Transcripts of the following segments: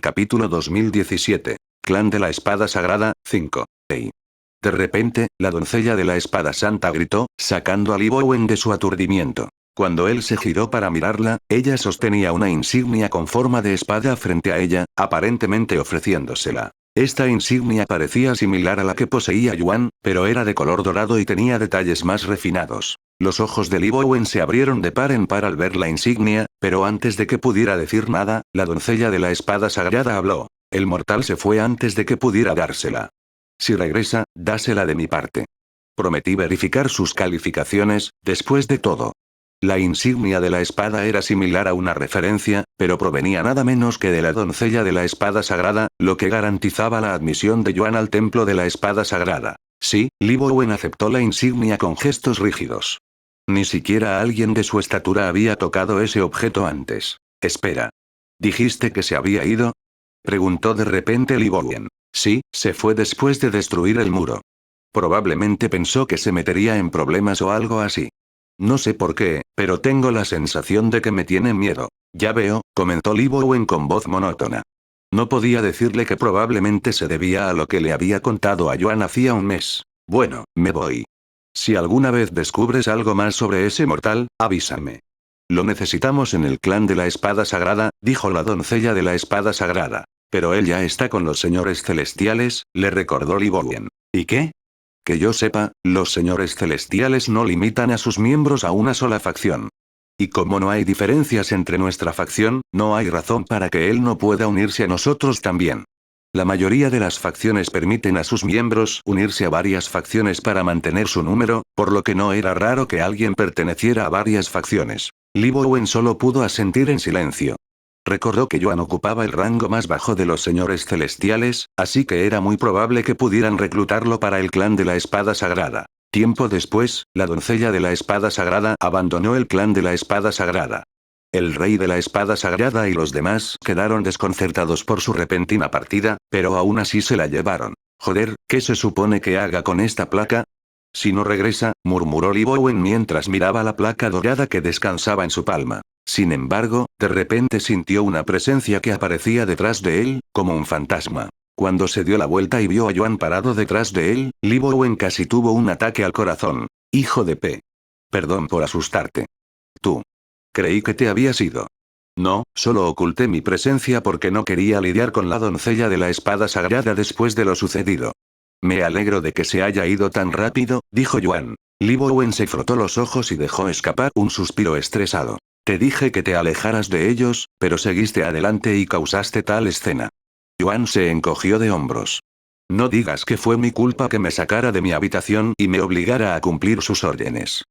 Capítulo 2017. Clan de la Espada Sagrada, 5. Hey. De repente, la doncella de la Espada Santa gritó, sacando a Li Bowen de su aturdimiento. Cuando él se giró para mirarla, ella sostenía una insignia con forma de espada frente a ella, aparentemente ofreciéndosela. Esta insignia parecía similar a la que poseía Yuan, pero era de color dorado y tenía detalles más refinados. Los ojos de Li Bowen se abrieron de par en par al ver la insignia, pero antes de que pudiera decir nada, la doncella de la espada sagrada habló. El mortal se fue antes de que pudiera dársela. Si regresa, dásela de mi parte. Prometí verificar sus calificaciones, después de todo. La insignia de la espada era similar a una referencia, pero provenía nada menos que de la doncella de la espada sagrada, lo que garantizaba la admisión de Yuan al templo de la espada sagrada. Sí, Li Bowen aceptó la insignia con gestos rígidos. Ni siquiera alguien de su estatura había tocado ese objeto antes. Espera. ¿Dijiste que se había ido? Preguntó de repente Li Bowen. Sí, se fue después de destruir el muro. Probablemente pensó que se metería en problemas o algo así. No sé por qué, pero tengo la sensación de que me tiene miedo. Ya veo, comentó Li Bowen con voz monótona. No podía decirle que probablemente se debía a lo que le había contado a Yuan hacía un mes. Bueno, me voy. Si alguna vez descubres algo más sobre ese mortal, avísame. Lo necesitamos en el clan de la espada sagrada, dijo la doncella de la espada sagrada. Pero él ya está con los señores celestiales, le recordó Li Bowen. ¿Y qué? Que yo sepa, los señores celestiales no limitan a sus miembros a una sola facción. Y como no hay diferencias entre nuestra facción, no hay razón para que él no pueda unirse a nosotros también. La mayoría de las facciones permiten a sus miembros unirse a varias facciones para mantener su número, por lo que no era raro que alguien perteneciera a varias facciones. Li Bowen solo pudo asentir en silencio. Recordó que Yuan ocupaba el rango más bajo de los señores celestiales, así que era muy probable que pudieran reclutarlo para el clan de la espada sagrada. Tiempo después, la doncella de la espada sagrada abandonó el clan de la espada sagrada. El rey de la espada sagrada y los demás quedaron desconcertados por su repentina partida, pero aún así se la llevaron. Joder, ¿qué se supone que haga con esta placa? Si no regresa, murmuró Li Bowen mientras miraba la placa dorada que descansaba en su palma. Sin embargo, de repente sintió una presencia que aparecía detrás de él, como un fantasma. Cuando se dio la vuelta y vio a Yuan parado detrás de él, Li Bowen casi tuvo un ataque al corazón. Hijo de P. Perdón por asustarte. Tú. Creí que te habías ido. No, solo oculté mi presencia porque no quería lidiar con la doncella de la espada sagrada después de lo sucedido. Me alegro de que se haya ido tan rápido, dijo Yuan. Li Bowen se frotó los ojos y dejó escapar un suspiro estresado. Te dije que te alejaras de ellos, pero seguiste adelante y causaste tal escena. Yuan se encogió de hombros. No digas que fue mi culpa que me sacara de mi habitación y me obligara a cumplir sus órdenes.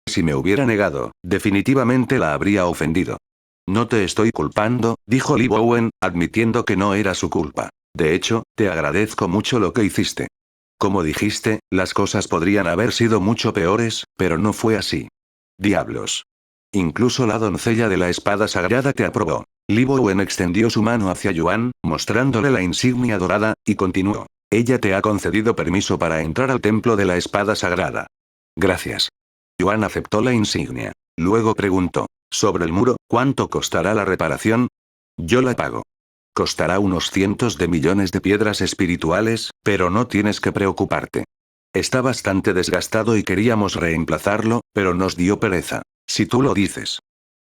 Si me hubiera negado, definitivamente la habría ofendido. No te estoy culpando, dijo Li Bowen, admitiendo que no era su culpa. De hecho, te agradezco mucho lo que hiciste. Como dijiste, las cosas podrían haber sido mucho peores, pero no fue así. Diablos. Incluso la doncella de la espada sagrada te aprobó. Li Bowen extendió su mano hacia Yuan, mostrándole la insignia dorada, y continuó. Ella te ha concedido permiso para entrar al templo de la espada sagrada. Gracias. Yuan aceptó la insignia. Luego preguntó. Sobre el muro, ¿cuánto costará la reparación? Yo la pago. Costará unos cientos de millones de piedras espirituales, pero no tienes que preocuparte. Está bastante desgastado y queríamos reemplazarlo, pero nos dio pereza. Si tú lo dices.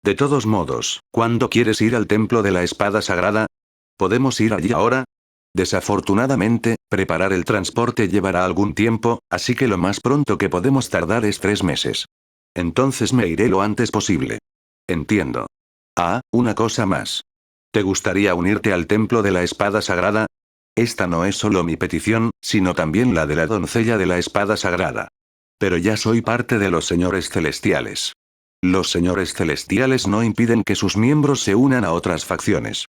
De todos modos, ¿cuándo quieres ir al templo de la espada sagrada? ¿Podemos ir allí ahora? Desafortunadamente, preparar el transporte llevará algún tiempo, así que lo más pronto que podemos tardar es 3 meses. Entonces me iré lo antes posible. Entiendo. Ah, una cosa más. ¿Te gustaría unirte al templo de la espada sagrada? Esta no es solo mi petición, sino también la de la doncella de la espada sagrada. Pero ya soy parte de los señores celestiales. Los señores celestiales no impiden que sus miembros se unan a otras facciones.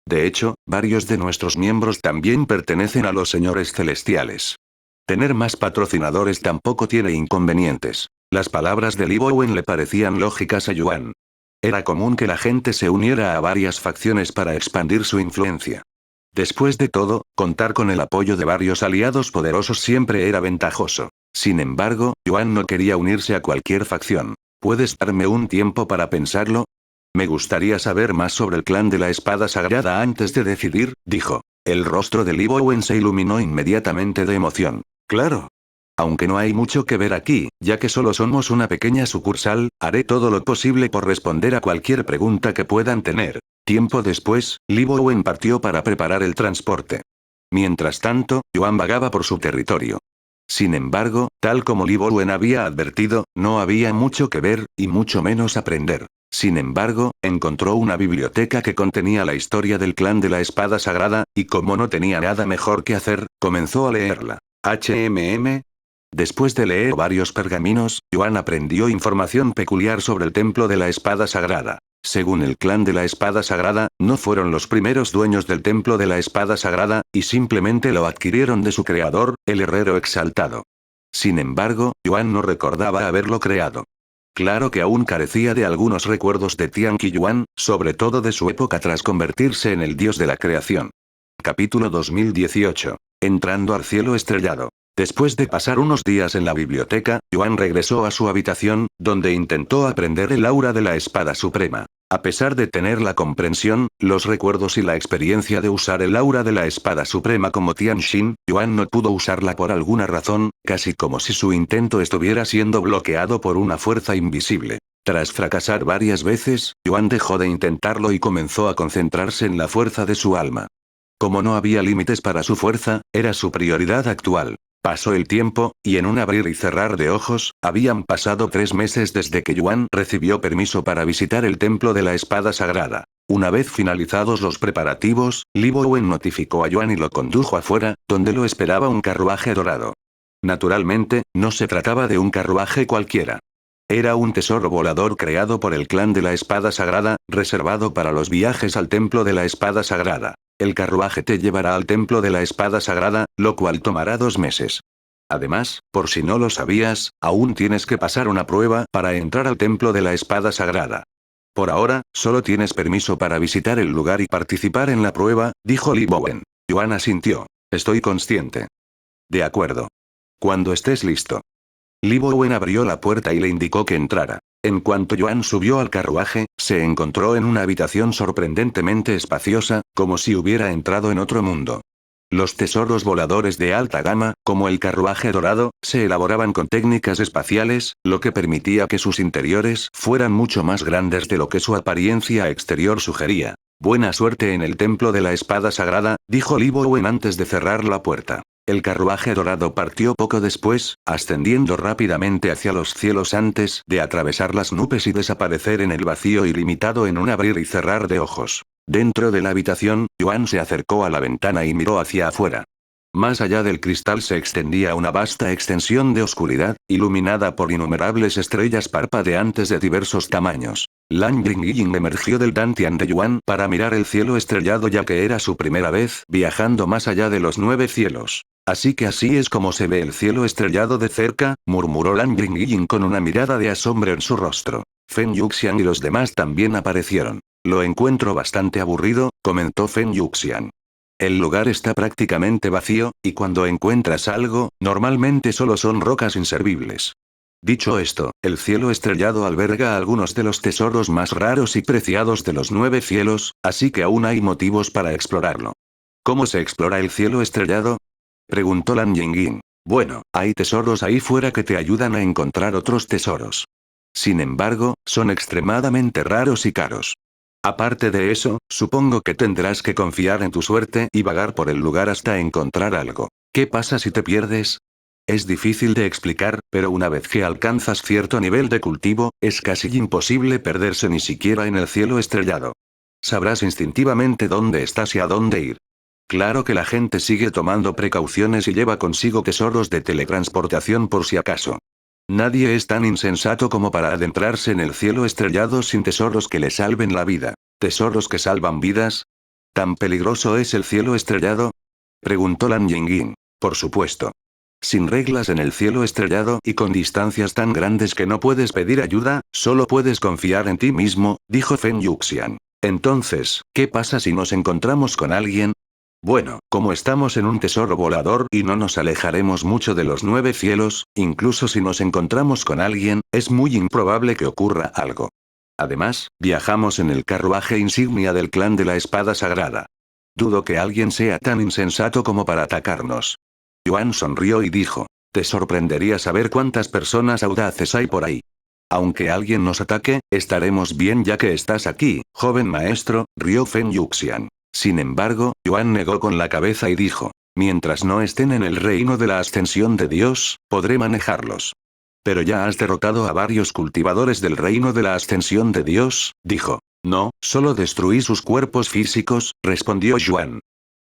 De hecho, varios de nuestros miembros también pertenecen a los señores celestiales. Tener más patrocinadores tampoco tiene inconvenientes. Las palabras de Li Bowen le parecían lógicas a Yuan. Era común que la gente se uniera a varias facciones para expandir su influencia. Después de todo, contar con el apoyo de varios aliados poderosos siempre era ventajoso. Sin embargo, Yuan no quería unirse a cualquier facción. ¿Puedes darme un tiempo para pensarlo? Me gustaría saber más sobre el clan de la espada sagrada antes de decidir, dijo. El rostro de Li Bowen se iluminó inmediatamente de emoción. Claro. Aunque no hay mucho que ver aquí, ya que solo somos una pequeña sucursal, haré todo lo posible por responder a cualquier pregunta que puedan tener. Tiempo después, Li Bowen partió para preparar el transporte. Mientras tanto, Yuan vagaba por su territorio. Sin embargo, tal como Li Bowen había advertido, no había mucho que ver, y mucho menos aprender. Sin embargo, encontró una biblioteca que contenía la historia del clan de la espada sagrada, y como no tenía nada mejor que hacer, comenzó a leerla. Después de leer varios pergaminos, Yuan aprendió información peculiar sobre el templo de la espada sagrada. Según el clan de la espada sagrada, no fueron los primeros dueños del templo de la espada sagrada, y simplemente lo adquirieron de su creador, el herrero exaltado. Sin embargo, Yuan no recordaba haberlo creado. Claro que aún carecía de algunos recuerdos de Tian Qiyuan, sobre todo de su época tras convertirse en el dios de la creación. Capítulo 2018. Entrando al cielo estrellado. Después de pasar unos días en la biblioteca, Yuan regresó a su habitación, donde intentó aprender el aura de la espada suprema. A pesar de tener la comprensión, los recuerdos y la experiencia de usar el aura de la espada suprema como Tianxin, Yuan no pudo usarla por alguna razón, casi como si su intento estuviera siendo bloqueado por una fuerza invisible. Tras fracasar varias veces, Yuan dejó de intentarlo y comenzó a concentrarse en la fuerza de su alma. Como no había límites para su fuerza, era su prioridad actual. Pasó el tiempo, y en un abrir y cerrar de ojos, habían pasado 3 meses desde que Yuan recibió permiso para visitar el templo de la espada sagrada. Una vez finalizados los preparativos, Li Bowen notificó a Yuan y lo condujo afuera, donde lo esperaba un carruaje dorado. Naturalmente, no se trataba de un carruaje cualquiera. Era un tesoro volador creado por el clan de la espada sagrada, reservado para los viajes al templo de la espada sagrada. El carruaje te llevará al templo de la espada sagrada, lo cual tomará 2 meses. Además, por si no lo sabías, aún tienes que pasar una prueba para entrar al templo de la espada sagrada. Por ahora, solo tienes permiso para visitar el lugar y participar en la prueba, dijo Li Bowen. Yuan asintió. Estoy consciente. De acuerdo. Cuando estés listo. Li Bowen abrió la puerta y le indicó que entrara. En cuanto Yuan subió al carruaje, se encontró en una habitación sorprendentemente espaciosa, como si hubiera entrado en otro mundo. Los tesoros voladores de alta gama, como el carruaje dorado, se elaboraban con técnicas espaciales, lo que permitía que sus interiores fueran mucho más grandes de lo que su apariencia exterior sugería. Buena suerte en el templo de la espada sagrada, dijo Li Bowen antes de cerrar la puerta. El carruaje dorado partió poco después, ascendiendo rápidamente hacia los cielos antes de atravesar las nubes y desaparecer en el vacío ilimitado en un abrir y cerrar de ojos. Dentro de la habitación, Yuan se acercó a la ventana y miró hacia afuera. Más allá del cristal se extendía una vasta extensión de oscuridad, iluminada por innumerables estrellas parpadeantes de diversos tamaños. Lan Yingying emergió del Dantian de Yuan para mirar el cielo estrellado ya que era su primera vez viajando más allá de los 9 cielos. Así que así es como se ve el cielo estrellado de cerca, murmuró Lan Yingying con una mirada de asombro en su rostro. Feng Yuxian y los demás también aparecieron. Lo encuentro bastante aburrido, comentó Feng Yuxian. El lugar está prácticamente vacío, y cuando encuentras algo, normalmente solo son rocas inservibles. Dicho esto, el cielo estrellado alberga algunos de los tesoros más raros y preciados de los 9 cielos, así que aún hay motivos para explorarlo. ¿Cómo se explora el cielo estrellado?, preguntó Lan Yingying. Bueno, hay tesoros ahí fuera que te ayudan a encontrar otros tesoros. Sin embargo, son extremadamente raros y caros. Aparte de eso, supongo que tendrás que confiar en tu suerte y vagar por el lugar hasta encontrar algo. ¿Qué pasa si te pierdes? Es difícil de explicar, pero una vez que alcanzas cierto nivel de cultivo, es casi imposible perderse ni siquiera en el cielo estrellado. Sabrás instintivamente dónde estás y a dónde ir. Claro que la gente sigue tomando precauciones y lleva consigo tesoros de teletransportación por si acaso. Nadie es tan insensato como para adentrarse en el cielo estrellado sin tesoros que le salven la vida. ¿Tesoros que salvan vidas? ¿Tan peligroso es el cielo estrellado?, preguntó Lan Yingying. Por supuesto. Sin reglas en el cielo estrellado y con distancias tan grandes que no puedes pedir ayuda, solo puedes confiar en ti mismo, dijo Feng Yuxian. Entonces, ¿qué pasa si nos encontramos con alguien? Bueno, como estamos en un tesoro volador y no nos alejaremos mucho de los 9 cielos, incluso si nos encontramos con alguien, es muy improbable que ocurra algo. Además, viajamos en el carruaje insignia del clan de la espada sagrada. Dudo que alguien sea tan insensato como para atacarnos. Yuan sonrió y dijo, te sorprendería saber cuántas personas audaces hay por ahí. Aunque alguien nos ataque, estaremos bien ya que estás aquí, joven maestro, rió Feng Yuxian. Sin embargo, Yuan negó con la cabeza y dijo, mientras no estén en el reino de la ascensión de Dios, podré manejarlos. Pero ya has derrotado a varios cultivadores del reino de la ascensión de Dios, dijo. No, solo destruí sus cuerpos físicos, respondió Yuan.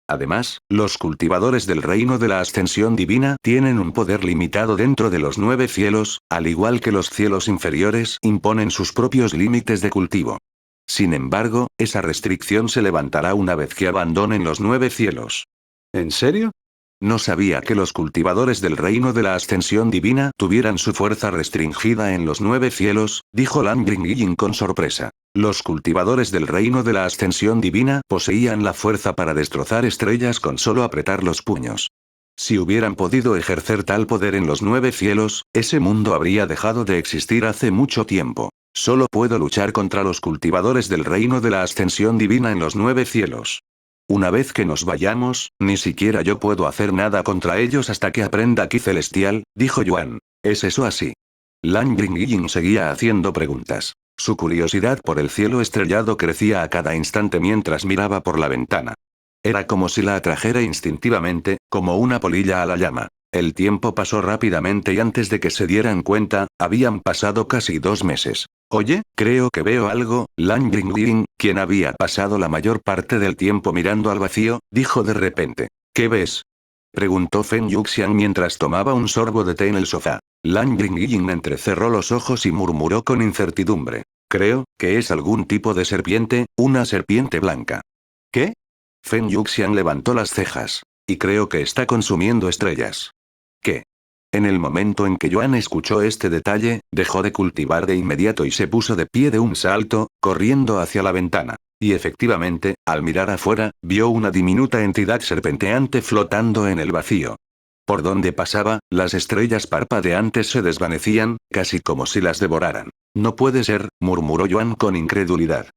Además, los cultivadores del reino de la ascensión divina tienen un poder limitado dentro de los 9 cielos, al igual que los cielos inferiores imponen sus propios límites de cultivo. Sin embargo, esa restricción se levantará una vez que abandonen los 9 cielos. ¿En serio? No sabía que los cultivadores del reino de la ascensión divina tuvieran su fuerza restringida en los 9 cielos, dijo Lan Jingyin con sorpresa. Los cultivadores del reino de la ascensión divina poseían la fuerza para destrozar estrellas con solo apretar los puños. Si hubieran podido ejercer tal poder en los 9 cielos, ese mundo habría dejado de existir hace mucho tiempo. Solo puedo luchar contra los cultivadores del reino de la ascensión divina en los 9 cielos. Una vez que nos vayamos, ni siquiera yo puedo hacer nada contra ellos hasta que aprenda ki celestial, dijo Yuan. ¿Es eso así? Lan Jingyin seguía haciendo preguntas. Su curiosidad por el cielo estrellado crecía a cada instante mientras miraba por la ventana. Era como si la atrajera instintivamente, como una polilla a la llama. El tiempo pasó rápidamente y antes de que se dieran cuenta, habían pasado casi 2 meses. Oye, creo que veo algo, Lan Jingyin, quien había pasado la mayor parte del tiempo mirando al vacío, dijo de repente. ¿Qué ves? Preguntó Feng Yuxian mientras tomaba un sorbo de té en el sofá. Lan Jingyin entrecerró los ojos y murmuró con incertidumbre. Creo que es algún tipo de serpiente, una serpiente blanca. ¿Qué? Feng Yuxian levantó las cejas. Y creo que está consumiendo estrellas. ¿Qué? En el momento en que Yuan escuchó este detalle, dejó de cultivar de inmediato y se puso de pie de un salto, corriendo hacia la ventana. Y efectivamente, al mirar afuera, vio una diminuta entidad serpenteante flotando en el vacío. Por donde pasaba, las estrellas parpadeantes se desvanecían, casi como si las devoraran. No puede ser, murmuró Yuan con incredulidad.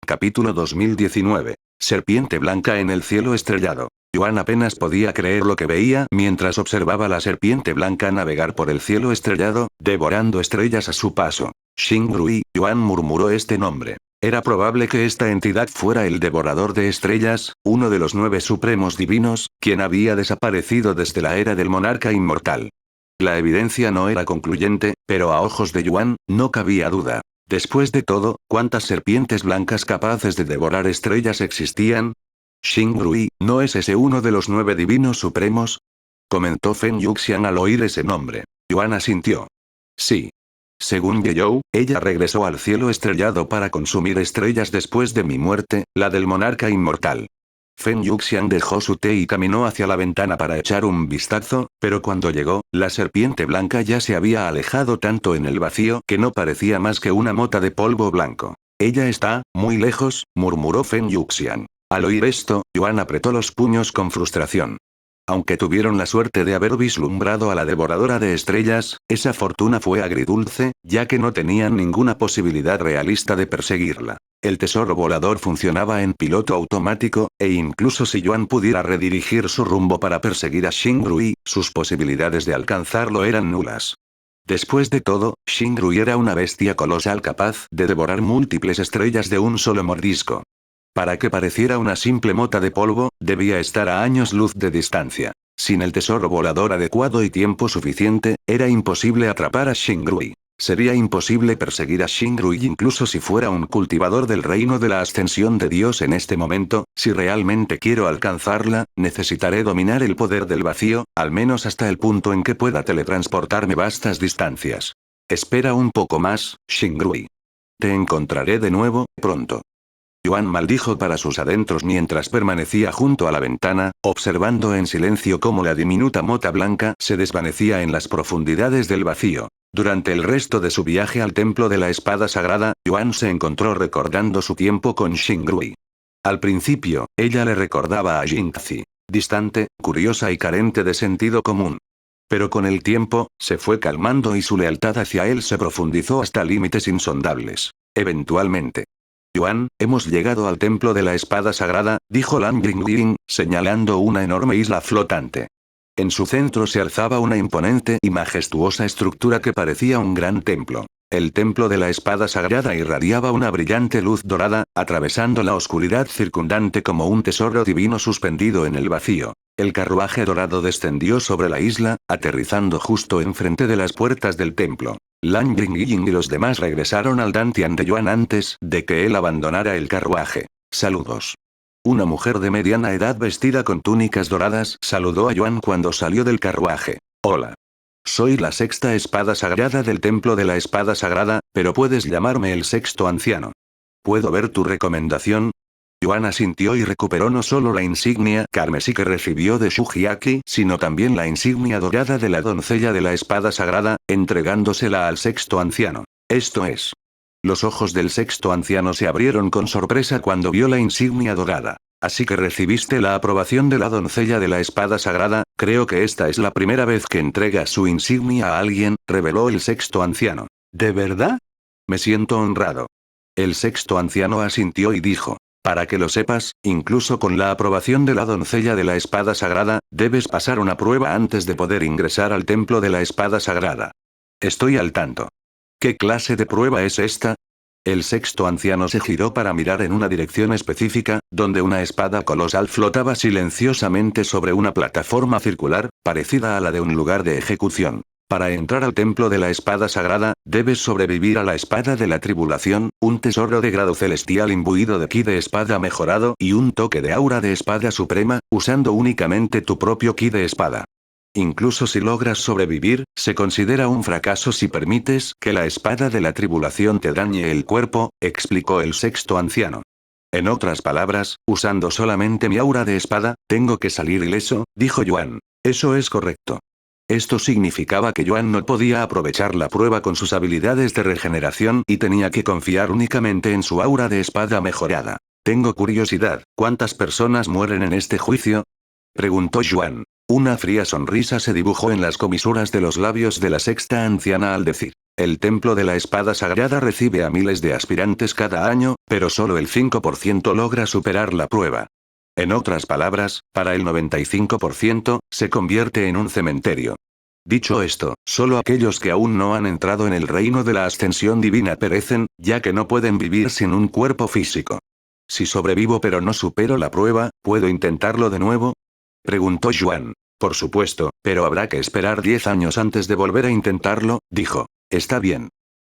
Capítulo 2019. Serpiente blanca en el cielo estrellado. Yuan apenas podía creer lo que veía mientras observaba la serpiente blanca navegar por el cielo estrellado, devorando estrellas a su paso. Xingrui, Yuan murmuró este nombre. Era probable que esta entidad fuera el devorador de estrellas, uno de los 9 supremos divinos, quien había desaparecido desde la era del monarca inmortal. La evidencia no era concluyente, pero a ojos de Yuan, no cabía duda. Después de todo, ¿cuántas serpientes blancas capaces de devorar estrellas existían? Xingrui, ¿no es ese uno de los 9 divinos supremos? Comentó Feng Yuxian al oír ese nombre. Yuan asintió. Sí. Según Yeyou, ella regresó al cielo estrellado para consumir estrellas después de mi muerte, la del monarca inmortal. Feng Yuxian dejó su té y caminó hacia la ventana para echar un vistazo, pero cuando llegó, la serpiente blanca ya se había alejado tanto en el vacío que no parecía más que una mota de polvo blanco. Ella está, muy lejos, murmuró Feng Yuxian. Al oír esto, Yuan apretó los puños con frustración. Aunque tuvieron la suerte de haber vislumbrado a la devoradora de estrellas, esa fortuna fue agridulce, ya que no tenían ninguna posibilidad realista de perseguirla. El tesoro volador funcionaba en piloto automático, e incluso si Yuan pudiera redirigir su rumbo para perseguir a Xingrui, sus posibilidades de alcanzarlo eran nulas. Después de todo, Xingrui era una bestia colosal capaz de devorar múltiples estrellas de un solo mordisco. Para que pareciera una simple mota de polvo, debía estar a años luz de distancia. Sin el tesoro volador adecuado y tiempo suficiente, era imposible atrapar a Xingrui. Sería imposible perseguir a Xingrui incluso si fuera un cultivador del reino de la ascensión de Dios en este momento. Si realmente quiero alcanzarla, necesitaré dominar el poder del vacío, al menos hasta el punto en que pueda teletransportarme vastas distancias. Espera un poco más, Xingrui. Te encontraré de nuevo, pronto. Yuan maldijo para sus adentros mientras permanecía junto a la ventana, observando en silencio cómo la diminuta mota blanca se desvanecía en las profundidades del vacío. Durante el resto de su viaje al templo de la espada sagrada, Yuan se encontró recordando su tiempo con Xingrui. Al principio, ella le recordaba a Jingzi. Distante, curiosa y carente de sentido común. Pero con el tiempo, se fue calmando y su lealtad hacia él se profundizó hasta límites insondables. Eventualmente. Yuan, hemos llegado al templo de la espada sagrada, dijo Lan Yingying, señalando una enorme isla flotante. En su centro se alzaba una imponente y majestuosa estructura que parecía un gran templo. El templo de la espada sagrada irradiaba una brillante luz dorada, atravesando la oscuridad circundante como un tesoro divino suspendido en el vacío. El carruaje dorado descendió sobre la isla, aterrizando justo enfrente de las puertas del templo. Lan Yingying y los demás regresaron al Dantian de Yuan antes de que él abandonara el carruaje. Saludos. Una mujer de mediana edad vestida con túnicas doradas saludó a Yuan cuando salió del carruaje. Hola. Soy la sexta espada sagrada del templo de la espada sagrada, pero puedes llamarme el sexto anciano. ¿Puedo ver tu recomendación? Yuan asintió y recuperó no solo la insignia carmesí que recibió de Shujiaki, sino también la insignia dorada de la doncella de la espada sagrada, entregándosela al sexto anciano. Esto es. Los ojos del sexto anciano se abrieron con sorpresa cuando vio la insignia dorada. Así que recibiste la aprobación de la doncella de la espada sagrada, creo que esta es la primera vez que entrega su insignia a alguien, reveló el sexto anciano. ¿De verdad? Me siento honrado. El sexto anciano asintió y dijo. Para que lo sepas, incluso con la aprobación de la doncella de la espada sagrada, debes pasar una prueba antes de poder ingresar al templo de la espada sagrada. Estoy al tanto. ¿Qué clase de prueba es esta? El sexto anciano se giró para mirar en una dirección específica, donde una espada colosal flotaba silenciosamente sobre una plataforma circular, parecida a la de un lugar de ejecución. Para entrar al templo de la espada sagrada, debes sobrevivir a la espada de la tribulación, un tesoro de grado celestial imbuido de ki de espada mejorado y un toque de aura de espada suprema, usando únicamente tu propio ki de espada. Incluso si logras sobrevivir, se considera un fracaso si permites que la espada de la tribulación te dañe el cuerpo, explicó el sexto anciano. En otras palabras, usando solamente mi aura de espada, tengo que salir ileso, dijo Yuan. Eso es correcto. Esto significaba que Yuan no podía aprovechar la prueba con sus habilidades de regeneración y tenía que confiar únicamente en su aura de espada mejorada. Tengo curiosidad, ¿cuántas personas mueren en este juicio? Preguntó Yuan. Una fría sonrisa se dibujó en las comisuras de los labios de la sexta anciana al decir. El templo de la espada sagrada recibe a miles de aspirantes cada año, pero solo el 5% logra superar la prueba. En otras palabras, para el 95%, se convierte en un cementerio. Dicho esto, solo aquellos que aún no han entrado en el reino de la ascensión divina perecen, ya que no pueden vivir sin un cuerpo físico. Si sobrevivo pero no supero la prueba, ¿puedo intentarlo de nuevo? Preguntó Yuan. Por supuesto, pero habrá que esperar 10 años antes de volver a intentarlo, dijo. Está bien.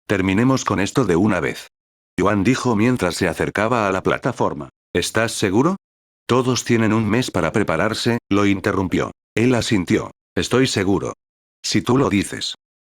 Terminemos con esto de una vez. Yuan dijo mientras se acercaba a la plataforma. ¿Estás seguro? Todos tienen un mes para prepararse, lo interrumpió. Él asintió. Estoy seguro. Si tú lo dices.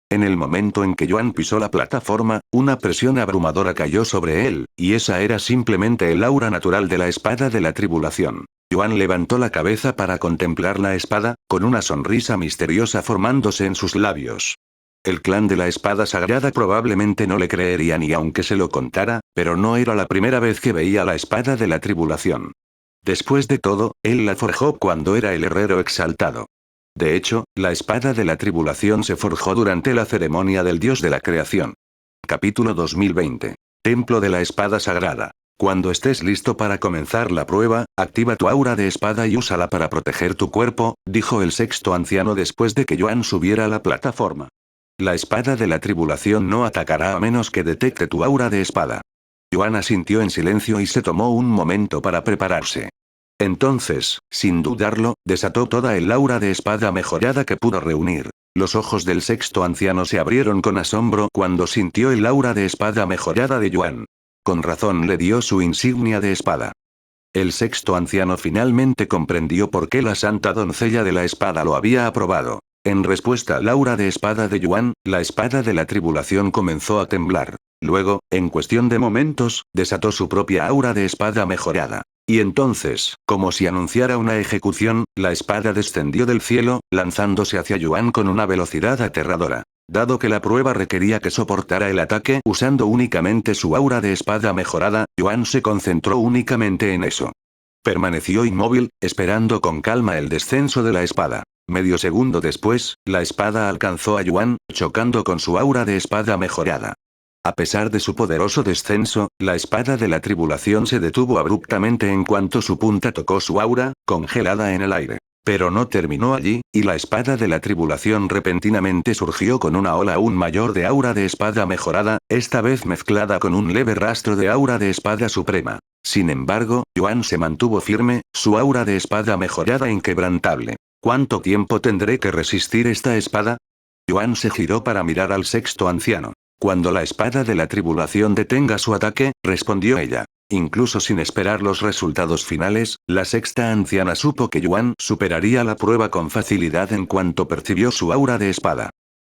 En el momento en que Yuan pisó la plataforma, una presión abrumadora cayó sobre él, y esa era simplemente el aura natural de la espada de la tribulación. Yuan levantó la cabeza para contemplar la espada, con una sonrisa misteriosa formándose en sus labios. El clan de la espada sagrada probablemente no le creería ni aunque se lo contara, pero no era la primera vez que veía la espada de la tribulación. Después de todo, él la forjó cuando era el herrero exaltado. De hecho, la espada de la tribulación se forjó durante la ceremonia del dios de la creación. Capítulo 2020. Templo de la espada sagrada. Cuando estés listo para comenzar la prueba, activa tu aura de espada y úsala para proteger tu cuerpo, dijo el sexto anciano después de que Yuan subiera a la plataforma. La espada de la tribulación no atacará a menos que detecte tu aura de espada. Yuan asintió en silencio y se tomó un momento para prepararse. Entonces, sin dudarlo, desató toda el aura de espada mejorada que pudo reunir. Los ojos del sexto anciano se abrieron con asombro cuando sintió el aura de espada mejorada de Yuan. Con razón le dio su insignia de espada. El sexto anciano finalmente comprendió por qué la santa doncella de la espada lo había aprobado. En respuesta al aura de espada de Yuan, la espada de la tribulación comenzó a temblar. Luego, en cuestión de momentos, desató su propia aura de espada mejorada. Y entonces, como si anunciara una ejecución, la espada descendió del cielo, lanzándose hacia Yuan con una velocidad aterradora. Dado que la prueba requería que soportara el ataque usando únicamente su aura de espada mejorada, Yuan se concentró únicamente en eso. Permaneció inmóvil, esperando con calma el descenso de la espada. Medio segundo después, la espada alcanzó a Yuan, chocando con su aura de espada mejorada. A pesar de su poderoso descenso, la espada de la tribulación se detuvo abruptamente en cuanto su punta tocó su aura, congelada en el aire. Pero no terminó allí, y la espada de la tribulación repentinamente surgió con una ola aún mayor de aura de espada mejorada, esta vez mezclada con un leve rastro de aura de espada suprema. Sin embargo, Yuan se mantuvo firme, su aura de espada mejorada inquebrantable. ¿Cuánto tiempo tendré que resistir esta espada? Yuan se giró para mirar al sexto anciano. Cuando la espada de la tribulación detenga su ataque, respondió ella. Incluso sin esperar los resultados finales, la sexta anciana supo que Yuan superaría la prueba con facilidad en cuanto percibió su aura de espada.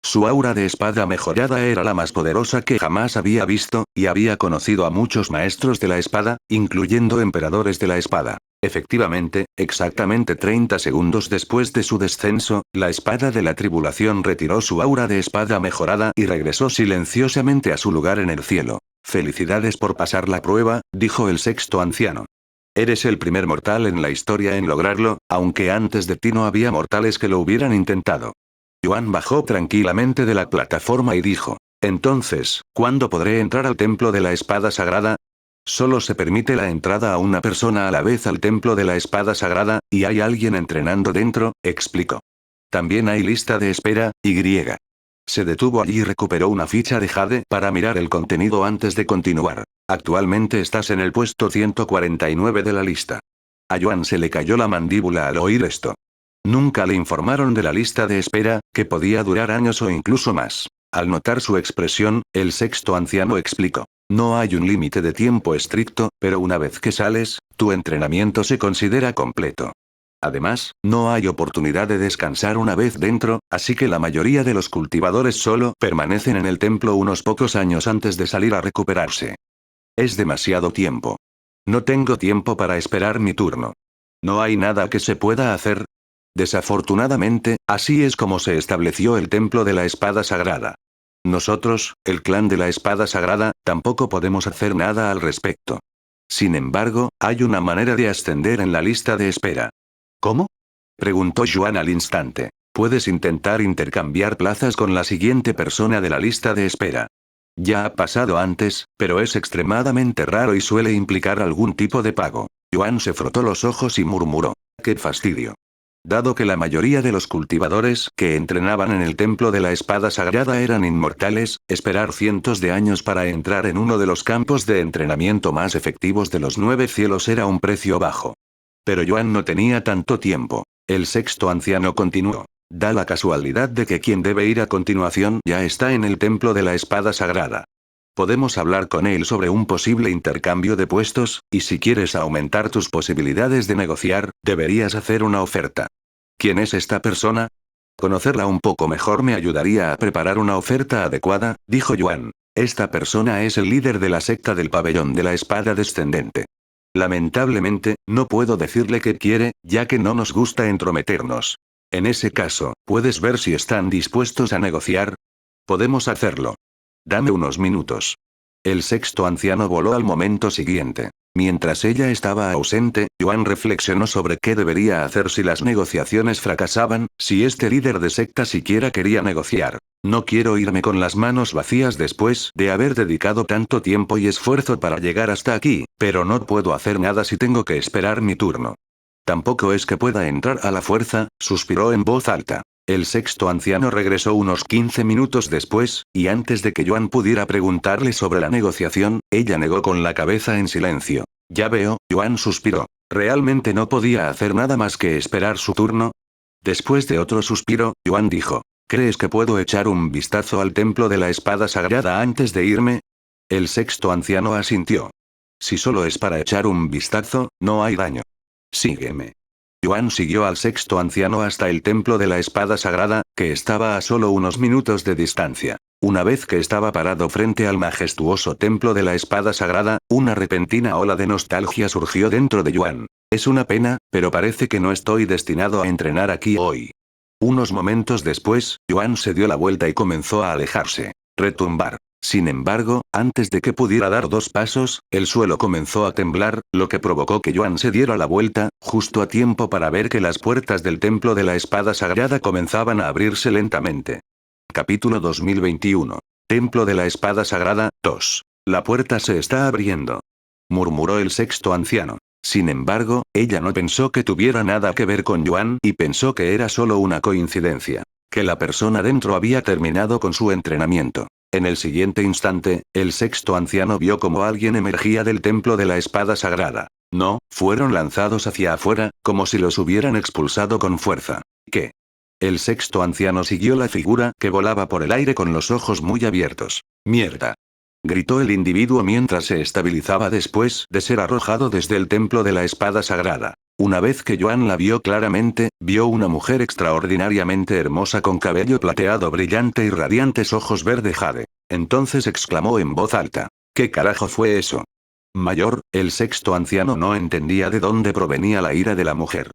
Su aura de espada mejorada era la más poderosa que jamás había visto, y había conocido a muchos maestros de la espada, incluyendo emperadores de la espada. Efectivamente, exactamente 30 segundos después de su descenso, la espada de la tribulación retiró su aura de espada mejorada y regresó silenciosamente a su lugar en el cielo. Felicidades por pasar la prueba, dijo el sexto anciano. Eres el primer mortal en la historia en lograrlo, aunque antes de ti no había mortales que lo hubieran intentado. Yuan bajó tranquilamente de la plataforma y dijo. Entonces, ¿cuándo podré entrar al templo de la espada sagrada? Solo se permite la entrada a una persona a la vez al templo de la espada sagrada, y hay alguien entrenando dentro, explicó. También hay lista de espera, y. Se detuvo allí y recuperó una ficha de Jade para mirar el contenido antes de continuar. Actualmente estás en el puesto 149 de la lista. A Yuan se le cayó la mandíbula al oír esto. Nunca le informaron de la lista de espera, que podía durar años o incluso más. Al notar su expresión, el sexto anciano explicó. No hay un límite de tiempo estricto, pero una vez que sales, tu entrenamiento se considera completo. Además, no hay oportunidad de descansar una vez dentro, así que la mayoría de los cultivadores solo permanecen en el templo unos pocos años antes de salir a recuperarse. Es demasiado tiempo. No tengo tiempo para esperar mi turno. ¿No hay nada que se pueda hacer? Desafortunadamente, así es como se estableció el templo de la espada sagrada. Nosotros, el clan de la espada sagrada, tampoco podemos hacer nada al respecto. Sin embargo, hay una manera de ascender en la lista de espera. ¿Cómo? Preguntó Yuan al instante. Puedes intentar intercambiar plazas con la siguiente persona de la lista de espera. Ya ha pasado antes, pero es extremadamente raro y suele implicar algún tipo de pago. Yuan se frotó los ojos y murmuró. ¡Qué fastidio! Dado que la mayoría de los cultivadores que entrenaban en el templo de la espada sagrada eran inmortales, esperar cientos de años para entrar en uno de los campos de entrenamiento más efectivos de los 9 cielos era un precio bajo. Pero Yuan no tenía tanto tiempo. El sexto anciano continuó. Da la casualidad de que quien debe ir a continuación ya está en el templo de la espada sagrada. Podemos hablar con él sobre un posible intercambio de puestos, y si quieres aumentar tus posibilidades de negociar, deberías hacer una oferta. ¿Quién es esta persona? Conocerla un poco mejor me ayudaría a preparar una oferta adecuada, dijo Yuan. Esta persona es el líder de la secta del pabellón de la espada descendente. Lamentablemente, no puedo decirle qué quiere, ya que no nos gusta entrometernos. En ese caso, ¿puedes ver si están dispuestos a negociar? Podemos hacerlo. Dame unos minutos. El sexto anciano voló al momento siguiente. Mientras ella estaba ausente, Yuan reflexionó sobre qué debería hacer si las negociaciones fracasaban, si este líder de secta siquiera quería negociar. No quiero irme con las manos vacías después de haber dedicado tanto tiempo y esfuerzo para llegar hasta aquí, pero no puedo hacer nada si tengo que esperar mi turno. Tampoco es que pueda entrar a la fuerza, suspiró en voz alta. El sexto anciano regresó unos 15 minutos después, y antes de que Yuan pudiera preguntarle sobre la negociación, ella negó con la cabeza en silencio. Ya veo, Yuan suspiró. ¿Realmente no podía hacer nada más que esperar su turno? Después de otro suspiro, Yuan dijo. ¿Crees que puedo echar un vistazo al templo de la espada sagrada antes de irme? El sexto anciano asintió. Si solo es para echar un vistazo, no hay daño. Sígueme. Yuan siguió al sexto anciano hasta el templo de la espada sagrada, que estaba a solo unos minutos de distancia. Una vez que estaba parado frente al majestuoso templo de la espada sagrada, una repentina ola de nostalgia surgió dentro de Yuan. Es una pena, pero parece que no estoy destinado a entrenar aquí hoy. Unos momentos después, Yuan se dio la vuelta y comenzó a alejarse. Retumbar. Sin embargo, antes de que pudiera dar 2 pasos, el suelo comenzó a temblar, lo que provocó que Yuan se diera la vuelta, justo a tiempo para ver que las puertas del templo de la espada sagrada comenzaban a abrirse lentamente. Capítulo 2021. Templo de la espada sagrada, 2. La puerta se está abriendo. Murmuró el sexto anciano. Sin embargo, ella no pensó que tuviera nada que ver con Yuan y pensó que era solo una coincidencia. Que la persona dentro había terminado con su entrenamiento. En el siguiente instante, el sexto anciano vio como alguien emergía del templo de la espada sagrada. No, fueron lanzados hacia afuera, como si los hubieran expulsado con fuerza. ¿Qué? El sexto anciano siguió la figura que volaba por el aire con los ojos muy abiertos. ¡Mierda! Gritó el individuo mientras se estabilizaba después de ser arrojado desde el templo de la espada sagrada. Una vez que Yuan la vio claramente, vio una mujer extraordinariamente hermosa con cabello plateado brillante y radiantes ojos verde jade. Entonces exclamó en voz alta. ¿Qué carajo fue eso? Mayor, el sexto anciano no entendía de dónde provenía la ira de la mujer.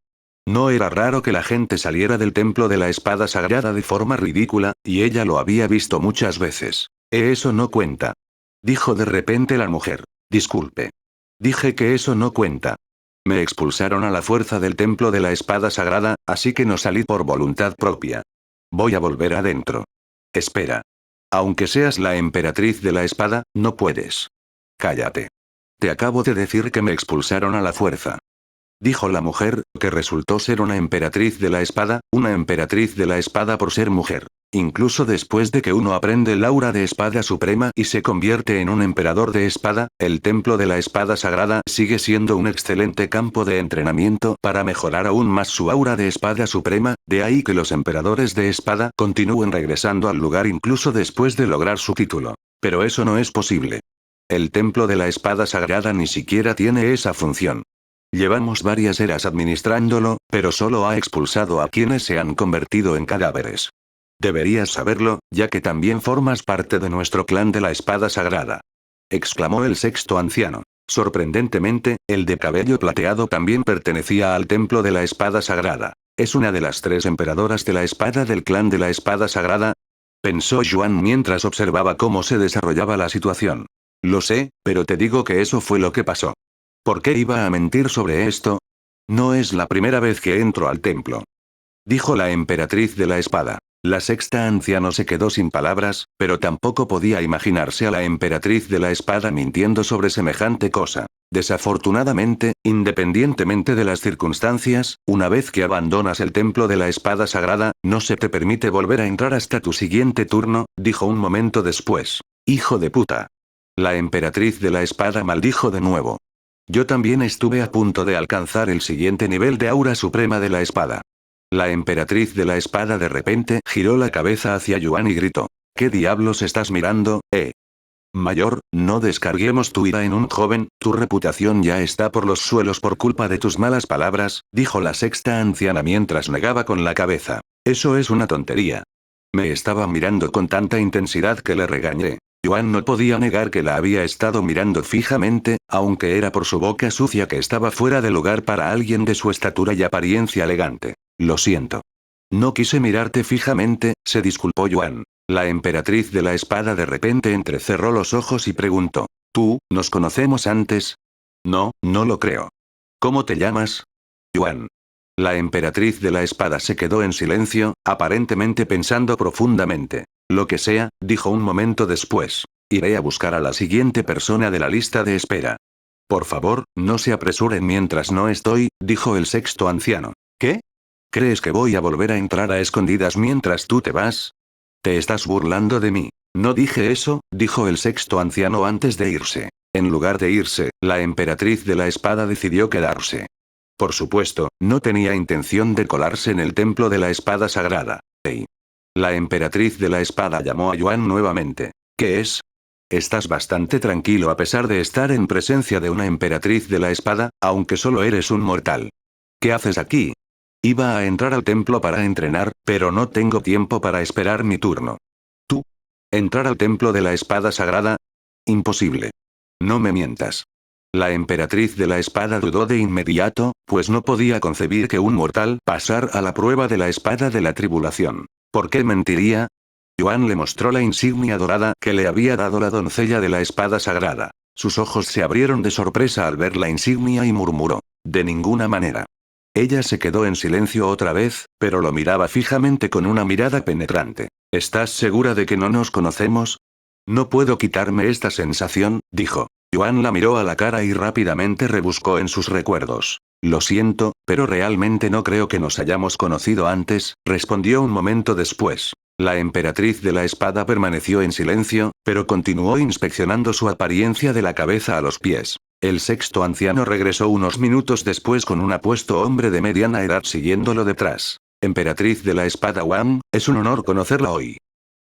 No era raro que la gente saliera del templo de la espada sagrada de forma ridícula, y ella lo había visto muchas veces. Eso no cuenta. Dijo de repente la mujer. Disculpe. Dije que eso no cuenta. Me expulsaron a la fuerza del templo de la espada sagrada, así que no salí por voluntad propia. Voy a volver adentro. Espera. Aunque seas la emperatriz de la espada, no puedes. Cállate. Te acabo de decir que me expulsaron a la fuerza. Dijo la mujer, que resultó ser una emperatriz de la espada por ser mujer. Incluso después de que uno aprende el aura de espada suprema y se convierte en un emperador de espada, el templo de la espada sagrada sigue siendo un excelente campo de entrenamiento para mejorar aún más su aura de espada suprema, de ahí que los emperadores de espada continúen regresando al lugar incluso después de lograr su título. Pero eso no es posible. El templo de la espada sagrada ni siquiera tiene esa función. Llevamos varias eras administrándolo, pero solo ha expulsado a quienes se han convertido en cadáveres. Deberías saberlo, ya que también formas parte de nuestro clan de la espada sagrada. Exclamó el sexto anciano. Sorprendentemente, el de cabello plateado también pertenecía al templo de la espada sagrada. ¿Es una de las 3 emperadoras de la espada del clan de la espada sagrada? Pensó Yuan mientras observaba cómo se desarrollaba la situación. Lo sé, pero te digo que eso fue lo que pasó. ¿Por qué iba a mentir sobre esto? No es la primera vez que entro al templo. Dijo la emperatriz de la espada. La sexta anciano se quedó sin palabras, pero tampoco podía imaginarse a la emperatriz de la espada mintiendo sobre semejante cosa. Desafortunadamente, independientemente de las circunstancias, una vez que abandonas el templo de la espada sagrada, no se te permite volver a entrar hasta tu siguiente turno, dijo un momento después. Hijo de puta. La emperatriz de la espada maldijo de nuevo. Yo también estuve a punto de alcanzar el siguiente nivel de aura suprema de la espada. La emperatriz de la espada de repente giró la cabeza hacia Yuan y gritó. ¿Qué diablos estás mirando, Mayor, no descarguemos tu ira en un joven, tu reputación ya está por los suelos por culpa de tus malas palabras, dijo la sexta anciana mientras negaba con la cabeza. Eso es una tontería. Me estaba mirando con tanta intensidad que le regañé. Yuan no podía negar que la había estado mirando fijamente, aunque era por su boca sucia que estaba fuera de lugar para alguien de su estatura y apariencia elegante. Lo siento. No quise mirarte fijamente, se disculpó Yuan. La emperatriz de la espada de repente entrecerró los ojos y preguntó. ¿Tú, nos conocemos antes? No, no lo creo. ¿Cómo te llamas? Yuan. La emperatriz de la espada se quedó en silencio, aparentemente pensando profundamente. Lo que sea, dijo un momento después. Iré a buscar a la siguiente persona de la lista de espera. Por favor, no se apresuren mientras no estoy, dijo el sexto anciano. ¿Qué? ¿Crees que voy a volver a entrar a escondidas mientras tú te vas? Te estás burlando de mí. No dije eso, dijo el sexto anciano antes de irse. En lugar de irse, la emperatriz de la espada decidió quedarse. Por supuesto, no tenía intención de colarse en el templo de la espada sagrada. Hey. La emperatriz de la espada llamó a Yuan nuevamente. ¿Qué es? Estás bastante tranquilo a pesar de estar en presencia de una emperatriz de la espada, aunque solo eres un mortal. ¿Qué haces aquí? Iba a entrar al templo para entrenar, pero no tengo tiempo para esperar mi turno. ¿Tú? ¿Entrar al templo de la espada sagrada? Imposible. No me mientas. La emperatriz de la espada dudó de inmediato, pues no podía concebir que un mortal pasara a la prueba de la espada de la tribulación. ¿Por qué mentiría? Yuan le mostró la insignia dorada que le había dado la doncella de la espada sagrada. Sus ojos se abrieron de sorpresa al ver la insignia y murmuró: «De ninguna manera». Ella se quedó en silencio otra vez, pero lo miraba fijamente con una mirada penetrante. «¿Estás segura de que no nos conocemos?» «No puedo quitarme esta sensación», dijo. Yuan la miró a la cara y rápidamente rebuscó en sus recuerdos. «Lo siento, pero realmente no creo que nos hayamos conocido antes», respondió un momento después. La emperatriz de la espada permaneció en silencio, pero continuó inspeccionando su apariencia de la cabeza a los pies. El sexto anciano regresó unos minutos después con un apuesto hombre de mediana edad siguiéndolo detrás. «Emperatriz de la espada Wang, es un honor conocerla hoy».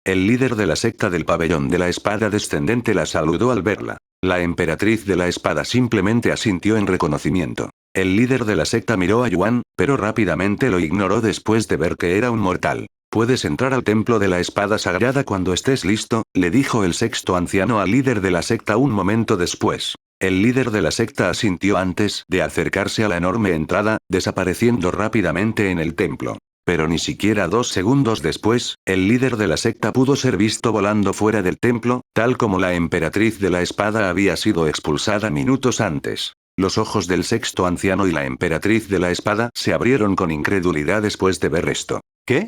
El líder de la secta del pabellón de la espada descendente la saludó al verla. La emperatriz de la espada simplemente asintió en reconocimiento. El líder de la secta miró a Yuan, pero rápidamente lo ignoró después de ver que era un mortal. «Puedes entrar al templo de la espada sagrada cuando estés listo», le dijo el sexto anciano al líder de la secta un momento después. El líder de la secta asintió antes de acercarse a la enorme entrada, desapareciendo rápidamente en el templo. Pero ni siquiera 2 segundos después, el líder de la secta pudo ser visto volando fuera del templo, tal como la emperatriz de la espada había sido expulsada minutos antes. Los ojos del sexto anciano y la emperatriz de la espada se abrieron con incredulidad después de ver esto. «¿Qué?»,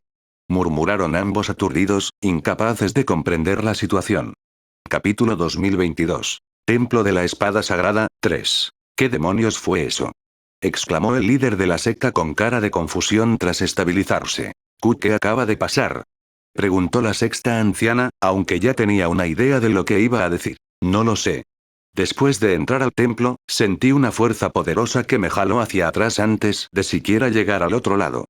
murmuraron ambos aturdidos, incapaces de comprender la situación. Capítulo 2022. Templo de la espada sagrada, 3. ¿Qué demonios fue eso?, exclamó el líder de la secta con cara de confusión tras estabilizarse. «¿Qué acaba de pasar?», preguntó la sexta anciana, aunque ya tenía una idea de lo que iba a decir. «No lo sé. Después de entrar al templo, sentí una fuerza poderosa que me jaló hacia atrás antes de siquiera llegar al otro lado.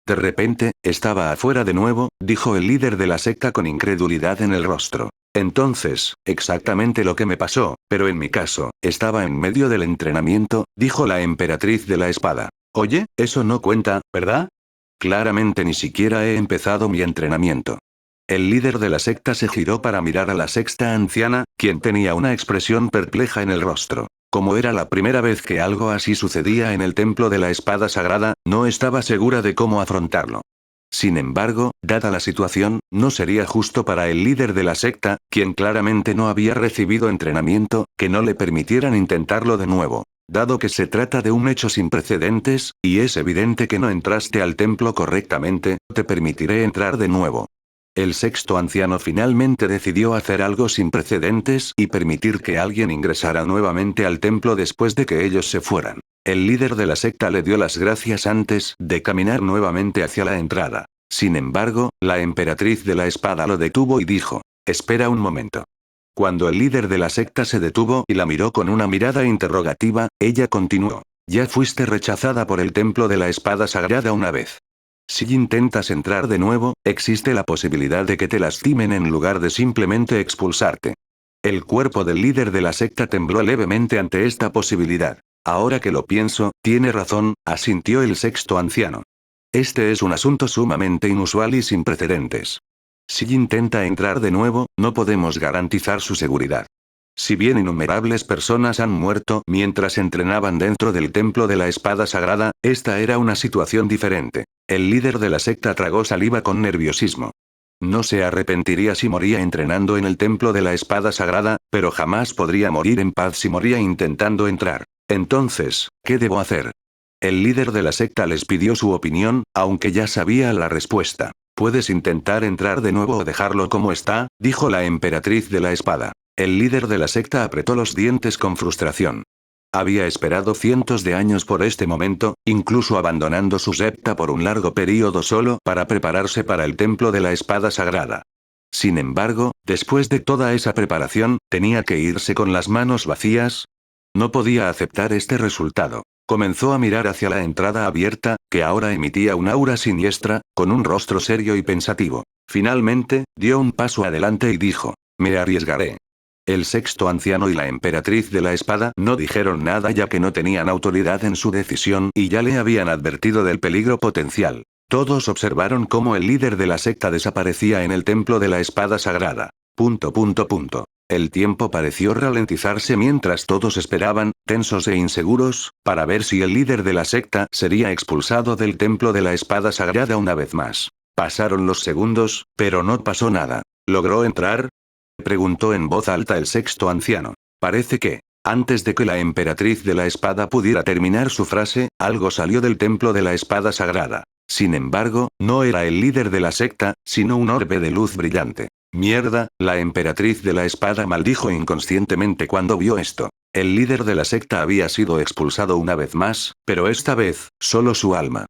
De repente, estaba afuera de nuevo», dijo el líder de la secta con incredulidad en el rostro. «Entonces, exactamente lo que me pasó, pero en mi caso, estaba en medio del entrenamiento», dijo la emperatriz de la espada. «Oye, eso no cuenta, ¿verdad? Claramente ni siquiera he empezado mi entrenamiento». El líder de la secta se giró para mirar a la sexta anciana, quien tenía una expresión perpleja en el rostro. Como era la primera vez que algo así sucedía en el templo de la espada sagrada, no estaba segura de cómo afrontarlo. Sin embargo, dada la situación, no sería justo para el líder de la secta, quien claramente no había recibido entrenamiento, que no le permitieran intentarlo de nuevo. Dado que se trata de un hecho sin precedentes, y es evidente que no entraste al templo correctamente, te permitiré entrar de nuevo. El sexto anciano finalmente decidió hacer algo sin precedentes y permitir que alguien ingresara nuevamente al templo después de que ellos se fueran. El líder de la secta le dio las gracias antes de caminar nuevamente hacia la entrada. Sin embargo, la emperatriz de la espada lo detuvo y dijo: «Espera un momento». Cuando el líder de la secta se detuvo y la miró con una mirada interrogativa, ella continuó: «Ya fuiste rechazada por el templo de la espada sagrada una vez. Si intentas entrar de nuevo, existe la posibilidad de que te lastimen en lugar de simplemente expulsarte». El cuerpo del líder de la secta tembló levemente ante esta posibilidad. «Ahora que lo pienso, tiene razón», asintió el sexto anciano. «Este es un asunto sumamente inusual y sin precedentes. Si intenta entrar de nuevo, no podemos garantizar su seguridad. Si bien innumerables personas han muerto mientras entrenaban dentro del templo de la espada sagrada, esta era una situación diferente». El líder de la secta tragó saliva con nerviosismo. No se arrepentiría si moría entrenando en el templo de la espada sagrada, pero jamás podría morir en paz si moría intentando entrar. Entonces, ¿qué debo hacer? El líder de la secta les pidió su opinión, aunque ya sabía la respuesta. «Puedes intentar entrar de nuevo o dejarlo como está», dijo la emperatriz de la espada. El líder de la secta apretó los dientes con frustración. Había esperado cientos de años por este momento, incluso abandonando su secta por un largo período solo para prepararse para el templo de la espada sagrada. Sin embargo, después de toda esa preparación, ¿tenía que irse con las manos vacías? No podía aceptar este resultado. Comenzó a mirar hacia la entrada abierta, que ahora emitía un aura siniestra, con un rostro serio y pensativo. Finalmente, dio un paso adelante y dijo: «Me arriesgaré». El sexto anciano y la emperatriz de la espada no dijeron nada ya que no tenían autoridad en su decisión y ya le habían advertido del peligro potencial. Todos observaron cómo el líder de la secta desaparecía en el templo de la espada sagrada. El tiempo pareció ralentizarse mientras todos esperaban, tensos e inseguros, para ver si el líder de la secta sería expulsado del templo de la espada sagrada una vez más. Pasaron los segundos, pero no pasó nada. ¿Logró entrar? Preguntó en voz alta el sexto anciano. Parece que, antes de que la emperatriz de la espada pudiera terminar su frase, algo salió del templo de la espada sagrada. Sin embargo, no era el líder de la secta, sino un orbe de luz brillante. Mierda, la emperatriz de la espada maldijo inconscientemente cuando vio esto. El líder de la secta había sido expulsado una vez más, pero esta vez, solo su alma.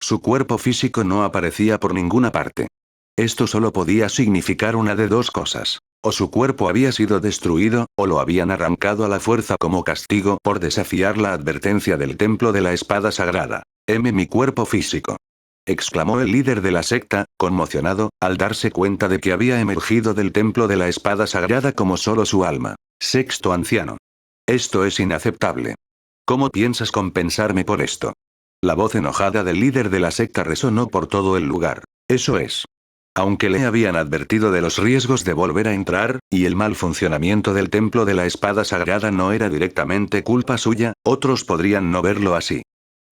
Su cuerpo físico no aparecía por ninguna parte. Esto solo podía significar una de dos cosas. O su cuerpo había sido destruido, o lo habían arrancado a la fuerza como castigo por desafiar la advertencia del templo de la espada sagrada. Mi cuerpo físico. Exclamó el líder de la secta, conmocionado, al darse cuenta de que había emergido del templo de la espada sagrada como solo su alma. Sexto anciano. Esto es inaceptable. ¿Cómo piensas compensarme por esto? La voz enojada del líder de la secta resonó por todo el lugar. Eso es. Aunque le habían advertido de los riesgos de volver a entrar, y el mal funcionamiento del templo de la espada sagrada no era directamente culpa suya, otros podrían no verlo así.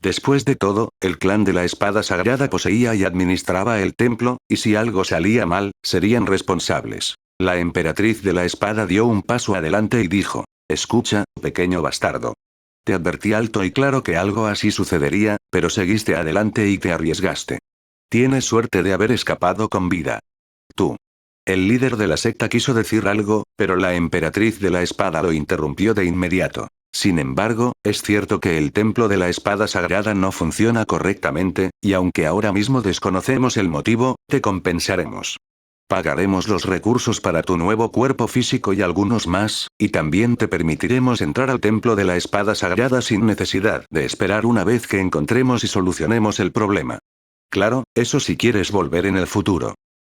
Después de todo, el clan de la espada sagrada poseía y administraba el templo, y si algo salía mal, serían responsables. La emperatriz de la espada dio un paso adelante y dijo: escucha, pequeño bastardo. Te advertí alto y claro que algo así sucedería, pero seguiste adelante y te arriesgaste. Tienes suerte de haber escapado con vida. Tú. El líder de la secta quiso decir algo, pero la emperatriz de la espada lo interrumpió de inmediato. Sin embargo, es cierto que el templo de la espada sagrada no funciona correctamente, y aunque ahora mismo desconocemos el motivo, te compensaremos. Pagaremos los recursos para tu nuevo cuerpo físico y algunos más, y también te permitiremos entrar al templo de la espada sagrada sin necesidad de esperar una vez que encontremos y solucionemos el problema. Claro, eso si quieres volver en el futuro.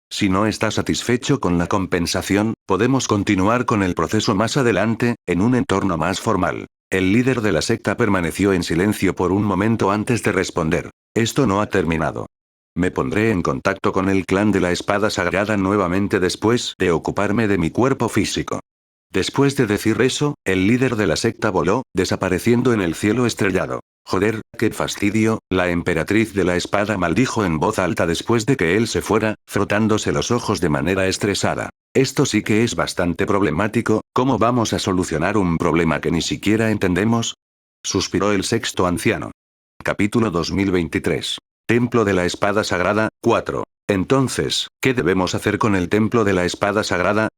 Si no estás satisfecho con la compensación, podemos continuar con el proceso más adelante, en un entorno más formal. El líder de la secta permaneció en silencio por un momento antes de responder. Esto no ha terminado. Me pondré en contacto con el clan de la espada sagrada nuevamente después de ocuparme de mi cuerpo físico. Después de decir eso, el líder de la secta voló, desapareciendo en el cielo estrellado. Joder, qué fastidio, la emperatriz de la espada maldijo en voz alta después de que él se fuera, frotándose los ojos de manera estresada. Esto sí que es bastante problemático, ¿cómo vamos a solucionar un problema que ni siquiera entendemos? Suspiró el sexto anciano. Capítulo 2023. Templo de la espada sagrada, 4. Entonces, ¿qué debemos hacer con el templo de la espada sagrada?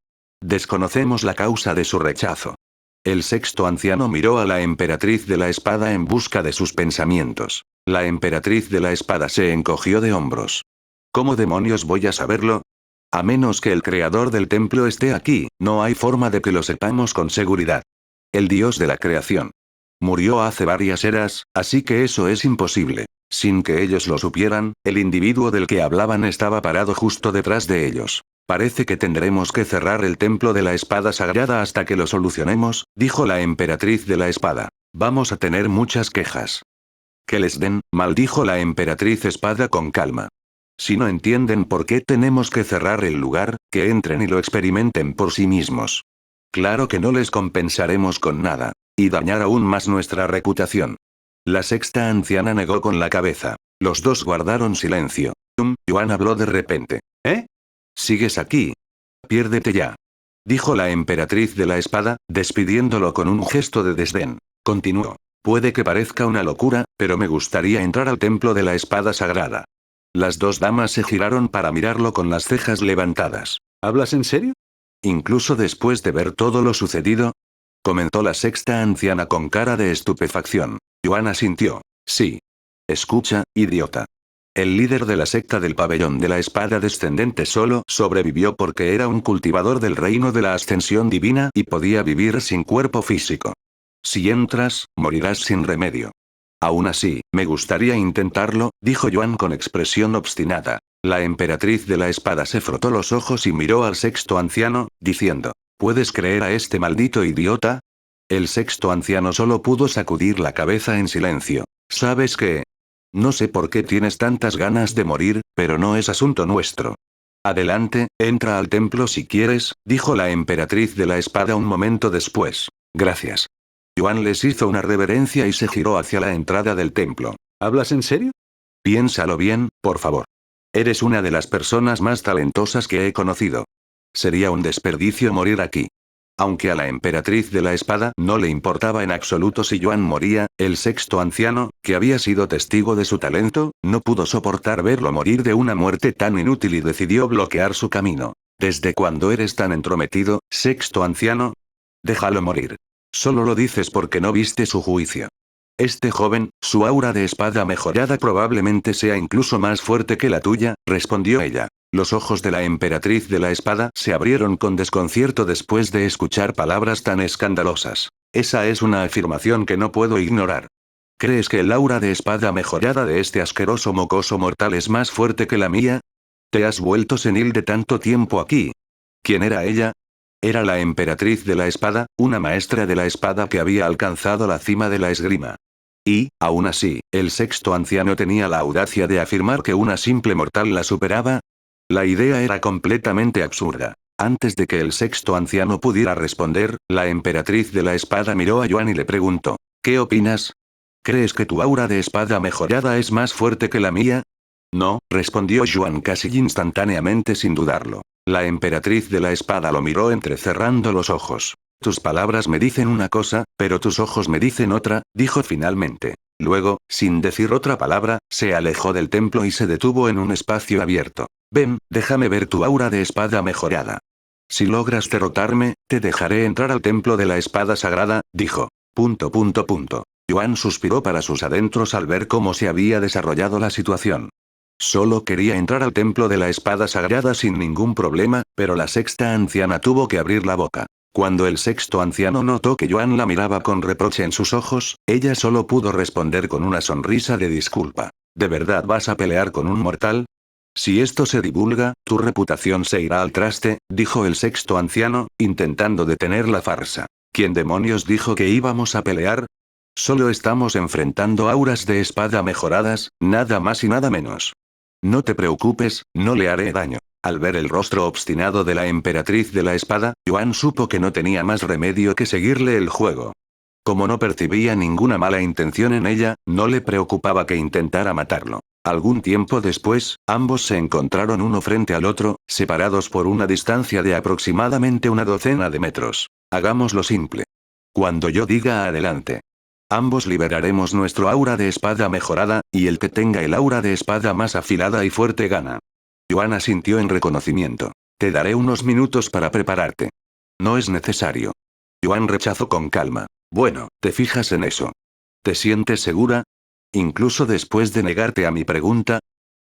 Desconocemos la causa de su rechazo. El sexto anciano miró a la emperatriz de la espada en busca de sus pensamientos. La emperatriz de la espada se encogió de hombros. ¿Cómo demonios voy a saberlo? A menos que el creador del templo esté aquí, no hay forma de que lo sepamos con seguridad. El dios de la creación murió hace varias eras, así que eso es imposible. Sin que ellos lo supieran, el individuo del que hablaban estaba parado justo detrás de ellos. Parece que tendremos que cerrar el templo de la espada sagrada hasta que lo solucionemos, dijo la emperatriz de la espada. Vamos a tener muchas quejas. Que les den, maldijo la emperatriz espada con calma. Si no entienden por qué tenemos que cerrar el lugar, que entren y lo experimenten por sí mismos. Claro que no les compensaremos con nada. Y dañar aún más nuestra reputación. La sexta anciana negó con la cabeza. Los dos guardaron silencio. Yuan habló de repente. ¿Eh? ¿Sigues aquí? Piérdete ya. Dijo la emperatriz de la espada, despidiéndolo con un gesto de desdén. Continuó. Puede que parezca una locura, pero me gustaría entrar al templo de la espada sagrada. Las dos damas se giraron para mirarlo con las cejas levantadas. ¿Hablas en serio? ¿Incluso después de ver todo lo sucedido? Comentó la sexta anciana con cara de estupefacción. Yuan asintió. Sí. Escucha, idiota. El líder de la secta del pabellón de la espada descendente solo sobrevivió porque era un cultivador del reino de la ascensión divina y podía vivir sin cuerpo físico. Si entras, morirás sin remedio. Aún así, me gustaría intentarlo, dijo Yuan con expresión obstinada. La emperatriz de la espada se frotó los ojos y miró al sexto anciano, diciendo: ¿puedes creer a este maldito idiota? El sexto anciano solo pudo sacudir la cabeza en silencio. ¿Sabes qué? No sé por qué tienes tantas ganas de morir, pero no es asunto nuestro. Adelante, entra al templo si quieres, dijo la emperatriz de la espada un momento después. Gracias. Yuan les hizo una reverencia y se giró hacia la entrada del templo. ¿Hablas en serio? Piénsalo bien, por favor. Eres una de las personas más talentosas que he conocido. Sería un desperdicio morir aquí. Aunque a la emperatriz de la espada no le importaba en absoluto si Yuan moría, el sexto anciano, que había sido testigo de su talento, no pudo soportar verlo morir de una muerte tan inútil y decidió bloquear su camino. ¿Desde cuándo eres tan entrometido, sexto anciano? Déjalo morir. Solo lo dices porque no viste su juicio. Este joven, su aura de espada mejorada probablemente sea incluso más fuerte que la tuya, respondió ella. Los ojos de la emperatriz de la espada se abrieron con desconcierto después de escuchar palabras tan escandalosas. Esa es una afirmación que no puedo ignorar. ¿Crees que el aura de espada mejorada de este asqueroso mocoso mortal es más fuerte que la mía? ¿Te has vuelto senil de tanto tiempo aquí? ¿Quién era ella? Era la emperatriz de la espada, una maestra de la espada que había alcanzado la cima de la esgrima. Y, aún así, el sexto anciano tenía la audacia de afirmar que una simple mortal la superaba. La idea era completamente absurda. Antes de que el sexto anciano pudiera responder, la emperatriz de la espada miró a Yuan y le preguntó: ¿Qué opinas? ¿Crees que tu aura de espada mejorada es más fuerte que la mía? No, respondió Yuan casi instantáneamente sin dudarlo. La emperatriz de la espada lo miró entrecerrando los ojos. Tus palabras me dicen una cosa, pero tus ojos me dicen otra, dijo finalmente. Luego, sin decir otra palabra, se alejó del templo y se detuvo en un espacio abierto. Ven, déjame ver tu aura de espada mejorada. Si logras derrotarme, te dejaré entrar al templo de la espada sagrada, dijo. Yuan suspiró para sus adentros al ver cómo se había desarrollado la situación. Solo quería entrar al templo de la espada sagrada sin ningún problema, pero la sexta anciana tuvo que abrir la boca. Cuando el sexto anciano notó que Yuan la miraba con reproche en sus ojos, ella solo pudo responder con una sonrisa de disculpa. ¿De verdad vas a pelear con un mortal? Si esto se divulga, tu reputación se irá al traste, dijo el sexto anciano, intentando detener la farsa. ¿Quién demonios dijo que íbamos a pelear? Solo estamos enfrentando auras de espada mejoradas, nada más y nada menos. No te preocupes, no le haré daño. Al ver el rostro obstinado de la emperatriz de la espada, Yuan supo que no tenía más remedio que seguirle el juego. Como no percibía ninguna mala intención en ella, no le preocupaba que intentara matarlo. Algún tiempo después, ambos se encontraron uno frente al otro, separados por una distancia de aproximadamente una docena de metros. Hagámoslo simple. Cuando yo diga adelante. Ambos liberaremos nuestro aura de espada mejorada, y el que tenga el aura de espada más afilada y fuerte gana. Yuan asintió en reconocimiento. Te daré unos minutos para prepararte. No es necesario. Yuan rechazó con calma. Bueno, ¿te fijas en eso? ¿Te sientes segura? Incluso después de negarte a mi pregunta,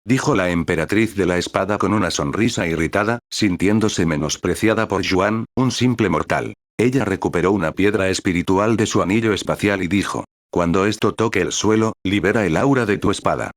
dijo la emperatriz de la espada con una sonrisa irritada, sintiéndose menospreciada por Yuan, un simple mortal. Ella recuperó una piedra espiritual de su anillo espacial y dijo: cuando esto toque el suelo, libera el aura de tu espada.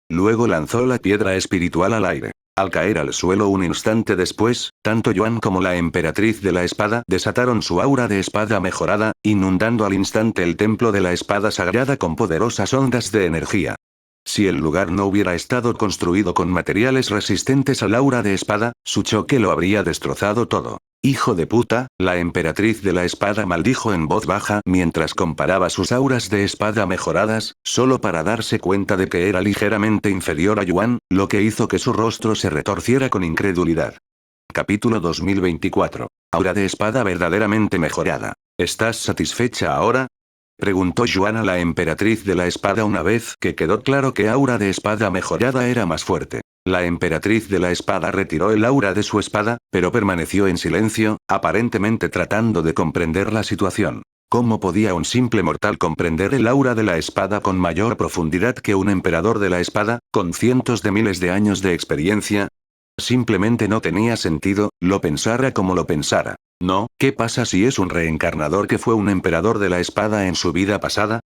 Luego lanzó la piedra espiritual al aire. Al caer al suelo un instante después, tanto Yuan como la emperatriz de la espada desataron su aura de espada mejorada, inundando al instante el templo de la espada sagrada con poderosas ondas de energía. Si el lugar no hubiera estado construido con materiales resistentes al aura de espada, su choque lo habría destrozado todo. Hijo de puta, la emperatriz de la espada maldijo en voz baja mientras comparaba sus auras de espada mejoradas, solo para darse cuenta de que era ligeramente inferior a Yuan, lo que hizo que su rostro se retorciera con incredulidad. Capítulo 2024. Aura de espada verdaderamente mejorada. ¿Estás satisfecha ahora? Preguntó Yuan a la emperatriz de la espada una vez que quedó claro que aura de espada mejorada era más fuerte. La emperatriz de la espada retiró el aura de su espada, pero permaneció en silencio, aparentemente tratando de comprender la situación. ¿Cómo podía un simple mortal comprender el aura de la espada con mayor profundidad que un emperador de la espada, con cientos de miles de años de experiencia? Simplemente no tenía sentido, lo pensara como lo pensara. No, ¿qué pasa si es un reencarnador que fue un emperador de la espada en su vida pasada?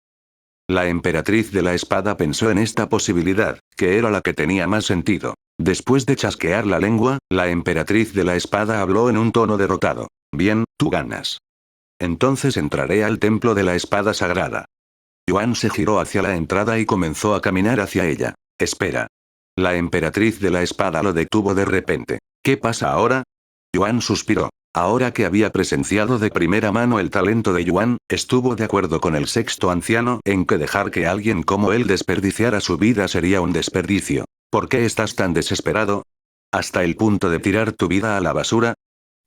La emperatriz de la espada pensó en esta posibilidad, que era la que tenía más sentido. Después de chasquear la lengua, la emperatriz de la espada habló en un tono derrotado. Bien, tú ganas. Entonces entraré al templo de la espada sagrada. Yuan se giró hacia la entrada y comenzó a caminar hacia ella. Espera. La emperatriz de la espada lo detuvo de repente. ¿Qué pasa ahora? Yuan suspiró. Ahora que había presenciado de primera mano el talento de Yuan, estuvo de acuerdo con el sexto anciano en que dejar que alguien como él desperdiciara su vida sería un desperdicio. ¿Por qué estás tan desesperado? ¿Hasta el punto de tirar tu vida a la basura?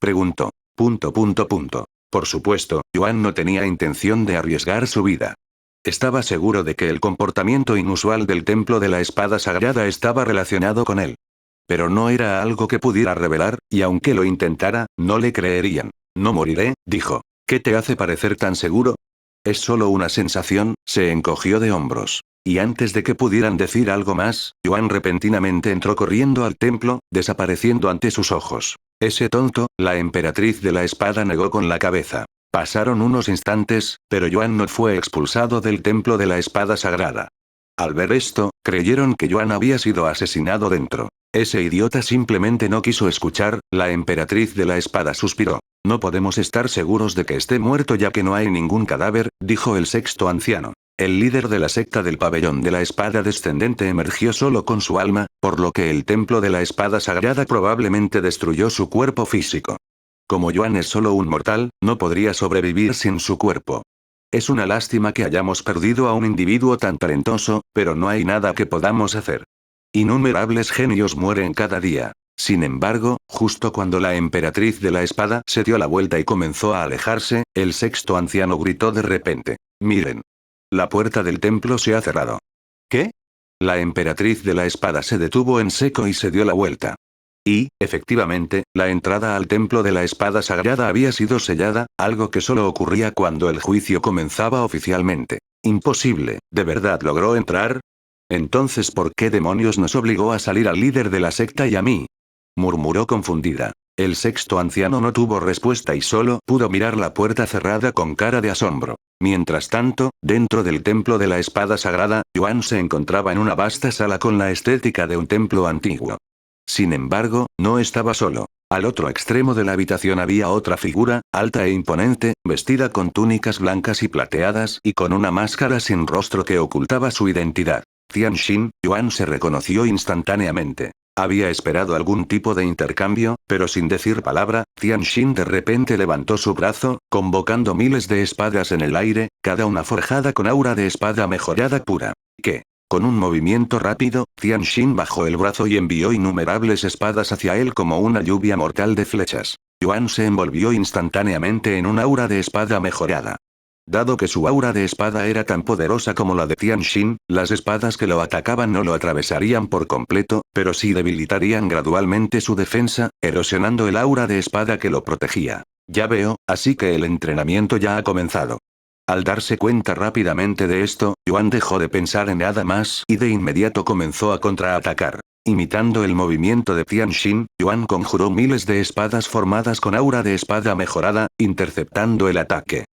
Preguntó. Por supuesto, Yuan no tenía intención de arriesgar su vida. Estaba seguro de que el comportamiento inusual del templo de la espada sagrada estaba relacionado con él. Pero no era algo que pudiera revelar, y aunque lo intentara, no le creerían. No moriré, dijo. ¿Qué te hace parecer tan seguro? Es solo una sensación, se encogió de hombros. Y antes de que pudieran decir algo más, Yuan repentinamente entró corriendo al templo, desapareciendo ante sus ojos. Ese tonto, la emperatriz de la espada negó con la cabeza. Pasaron unos instantes, pero Yuan no fue expulsado del templo de la espada sagrada. Al ver esto, creyeron que Yuan había sido asesinado dentro. Ese idiota simplemente no quiso escuchar, la emperatriz de la espada suspiró. No podemos estar seguros de que esté muerto ya que no hay ningún cadáver, dijo el sexto anciano. El líder de la secta del pabellón de la espada descendente emergió solo con su alma, por lo que el templo de la espada sagrada probablemente destruyó su cuerpo físico. Como Yuan es solo un mortal, no podría sobrevivir sin su cuerpo. Es una lástima que hayamos perdido a un individuo tan talentoso, pero no hay nada que podamos hacer. Innumerables genios mueren cada día. Sin embargo, justo cuando la emperatriz de la espada se dio la vuelta y comenzó a alejarse, el sexto anciano gritó de repente. Miren. La puerta del templo se ha cerrado. ¿Qué? La emperatriz de la espada se detuvo en seco y se dio la vuelta. Y, efectivamente, la entrada al templo de la espada sagrada había sido sellada, algo que solo ocurría cuando el juicio comenzaba oficialmente. Imposible, ¿de verdad logró entrar? Entonces, ¿por qué demonios nos obligó a salir al líder de la secta y a mí? Murmuró confundida. El sexto anciano no tuvo respuesta y solo pudo mirar la puerta cerrada con cara de asombro. Mientras tanto, dentro del templo de la espada sagrada, Yuan se encontraba en una vasta sala con la estética de un templo antiguo. Sin embargo, no estaba solo. Al otro extremo de la habitación había otra figura, alta e imponente, vestida con túnicas blancas y plateadas y con una máscara sin rostro que ocultaba su identidad. Tianxin, Yuan se reconoció instantáneamente. Había esperado algún tipo de intercambio, pero sin decir palabra, Tianxin de repente levantó su brazo, convocando miles de espadas en el aire, cada una forjada con aura de espada mejorada pura. ¿Qué? Con un movimiento rápido, Tianxin bajó el brazo y envió innumerables espadas hacia él como una lluvia mortal de flechas. Yuan se envolvió instantáneamente en un aura de espada mejorada. Dado que su aura de espada era tan poderosa como la de Tianxin, las espadas que lo atacaban no lo atravesarían por completo, pero sí debilitarían gradualmente su defensa, erosionando el aura de espada que lo protegía. Ya veo, así que el entrenamiento ya ha comenzado. Al darse cuenta rápidamente de esto, Yuan dejó de pensar en nada más y de inmediato comenzó a contraatacar. Imitando el movimiento de Tianxin, Yuan conjuró miles de espadas formadas con aura de espada mejorada, interceptando el ataque.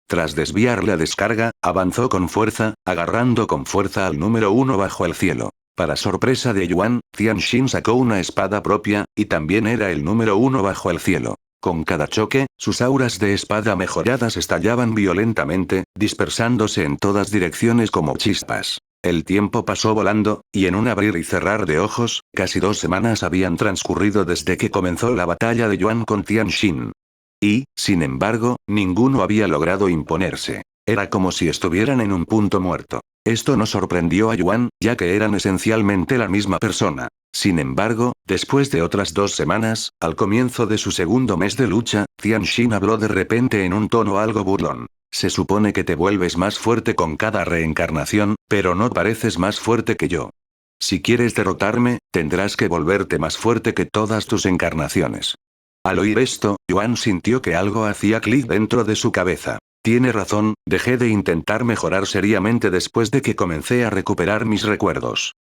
Tras desviar la descarga, avanzó con fuerza, agarrando con fuerza al número 1 bajo el cielo. Para sorpresa de Yuan, Tianxin sacó una espada propia, y también era el número 1 bajo el cielo. Con cada choque, sus auras de espada mejoradas estallaban violentamente, dispersándose en todas direcciones como chispas. El tiempo pasó volando, y en un abrir y cerrar de ojos, casi 2 semanas habían transcurrido desde que comenzó la batalla de Yuan con Tianxin. Y, sin embargo, ninguno había logrado imponerse. Era como si estuvieran en un punto muerto. Esto no sorprendió a Yuan, ya que eran esencialmente la misma persona. Sin embargo, después de otras 2 semanas, al comienzo de su segundo mes de lucha, Tianxin habló de repente en un tono algo burlón. Se supone que te vuelves más fuerte con cada reencarnación, pero no pareces más fuerte que yo. Si quieres derrotarme, tendrás que volverte más fuerte que todas tus encarnaciones. Al oír esto, Yuan sintió que algo hacía clic dentro de su cabeza. Tiene razón, dejé de intentar mejorar seriamente después de que comencé a recuperar mis recuerdos.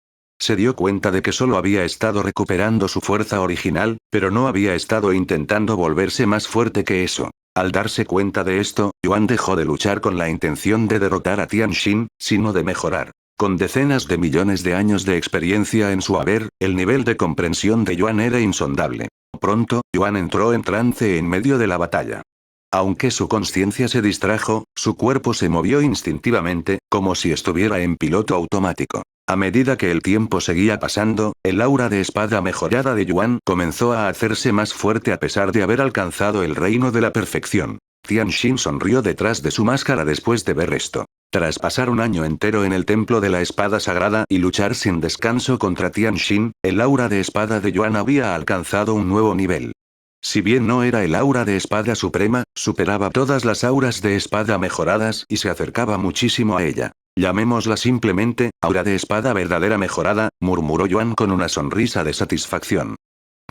Se dio cuenta de que solo había estado recuperando su fuerza original, pero no había estado intentando volverse más fuerte que eso. Al darse cuenta de esto, Yuan dejó de luchar con la intención de derrotar a Tianxin, sino de mejorar. Con decenas de millones de años de experiencia en su haber, el nivel de comprensión de Yuan era insondable. Pronto, Yuan entró en trance en medio de la batalla. Aunque su conciencia se distrajo, su cuerpo se movió instintivamente, como si estuviera en piloto automático. A medida que el tiempo seguía pasando, el aura de espada mejorada de Yuan comenzó a hacerse más fuerte a pesar de haber alcanzado el reino de la perfección. Tianxin sonrió detrás de su máscara después de ver esto. Tras pasar un año entero en el templo de la espada sagrada y luchar sin descanso contra Tianxin, el aura de espada de Yuan había alcanzado un nuevo nivel. Si bien no era el aura de espada suprema, superaba todas las auras de espada mejoradas y se acercaba muchísimo a ella. Llamémosla simplemente, aura de espada verdadera mejorada, murmuró Yuan con una sonrisa de satisfacción.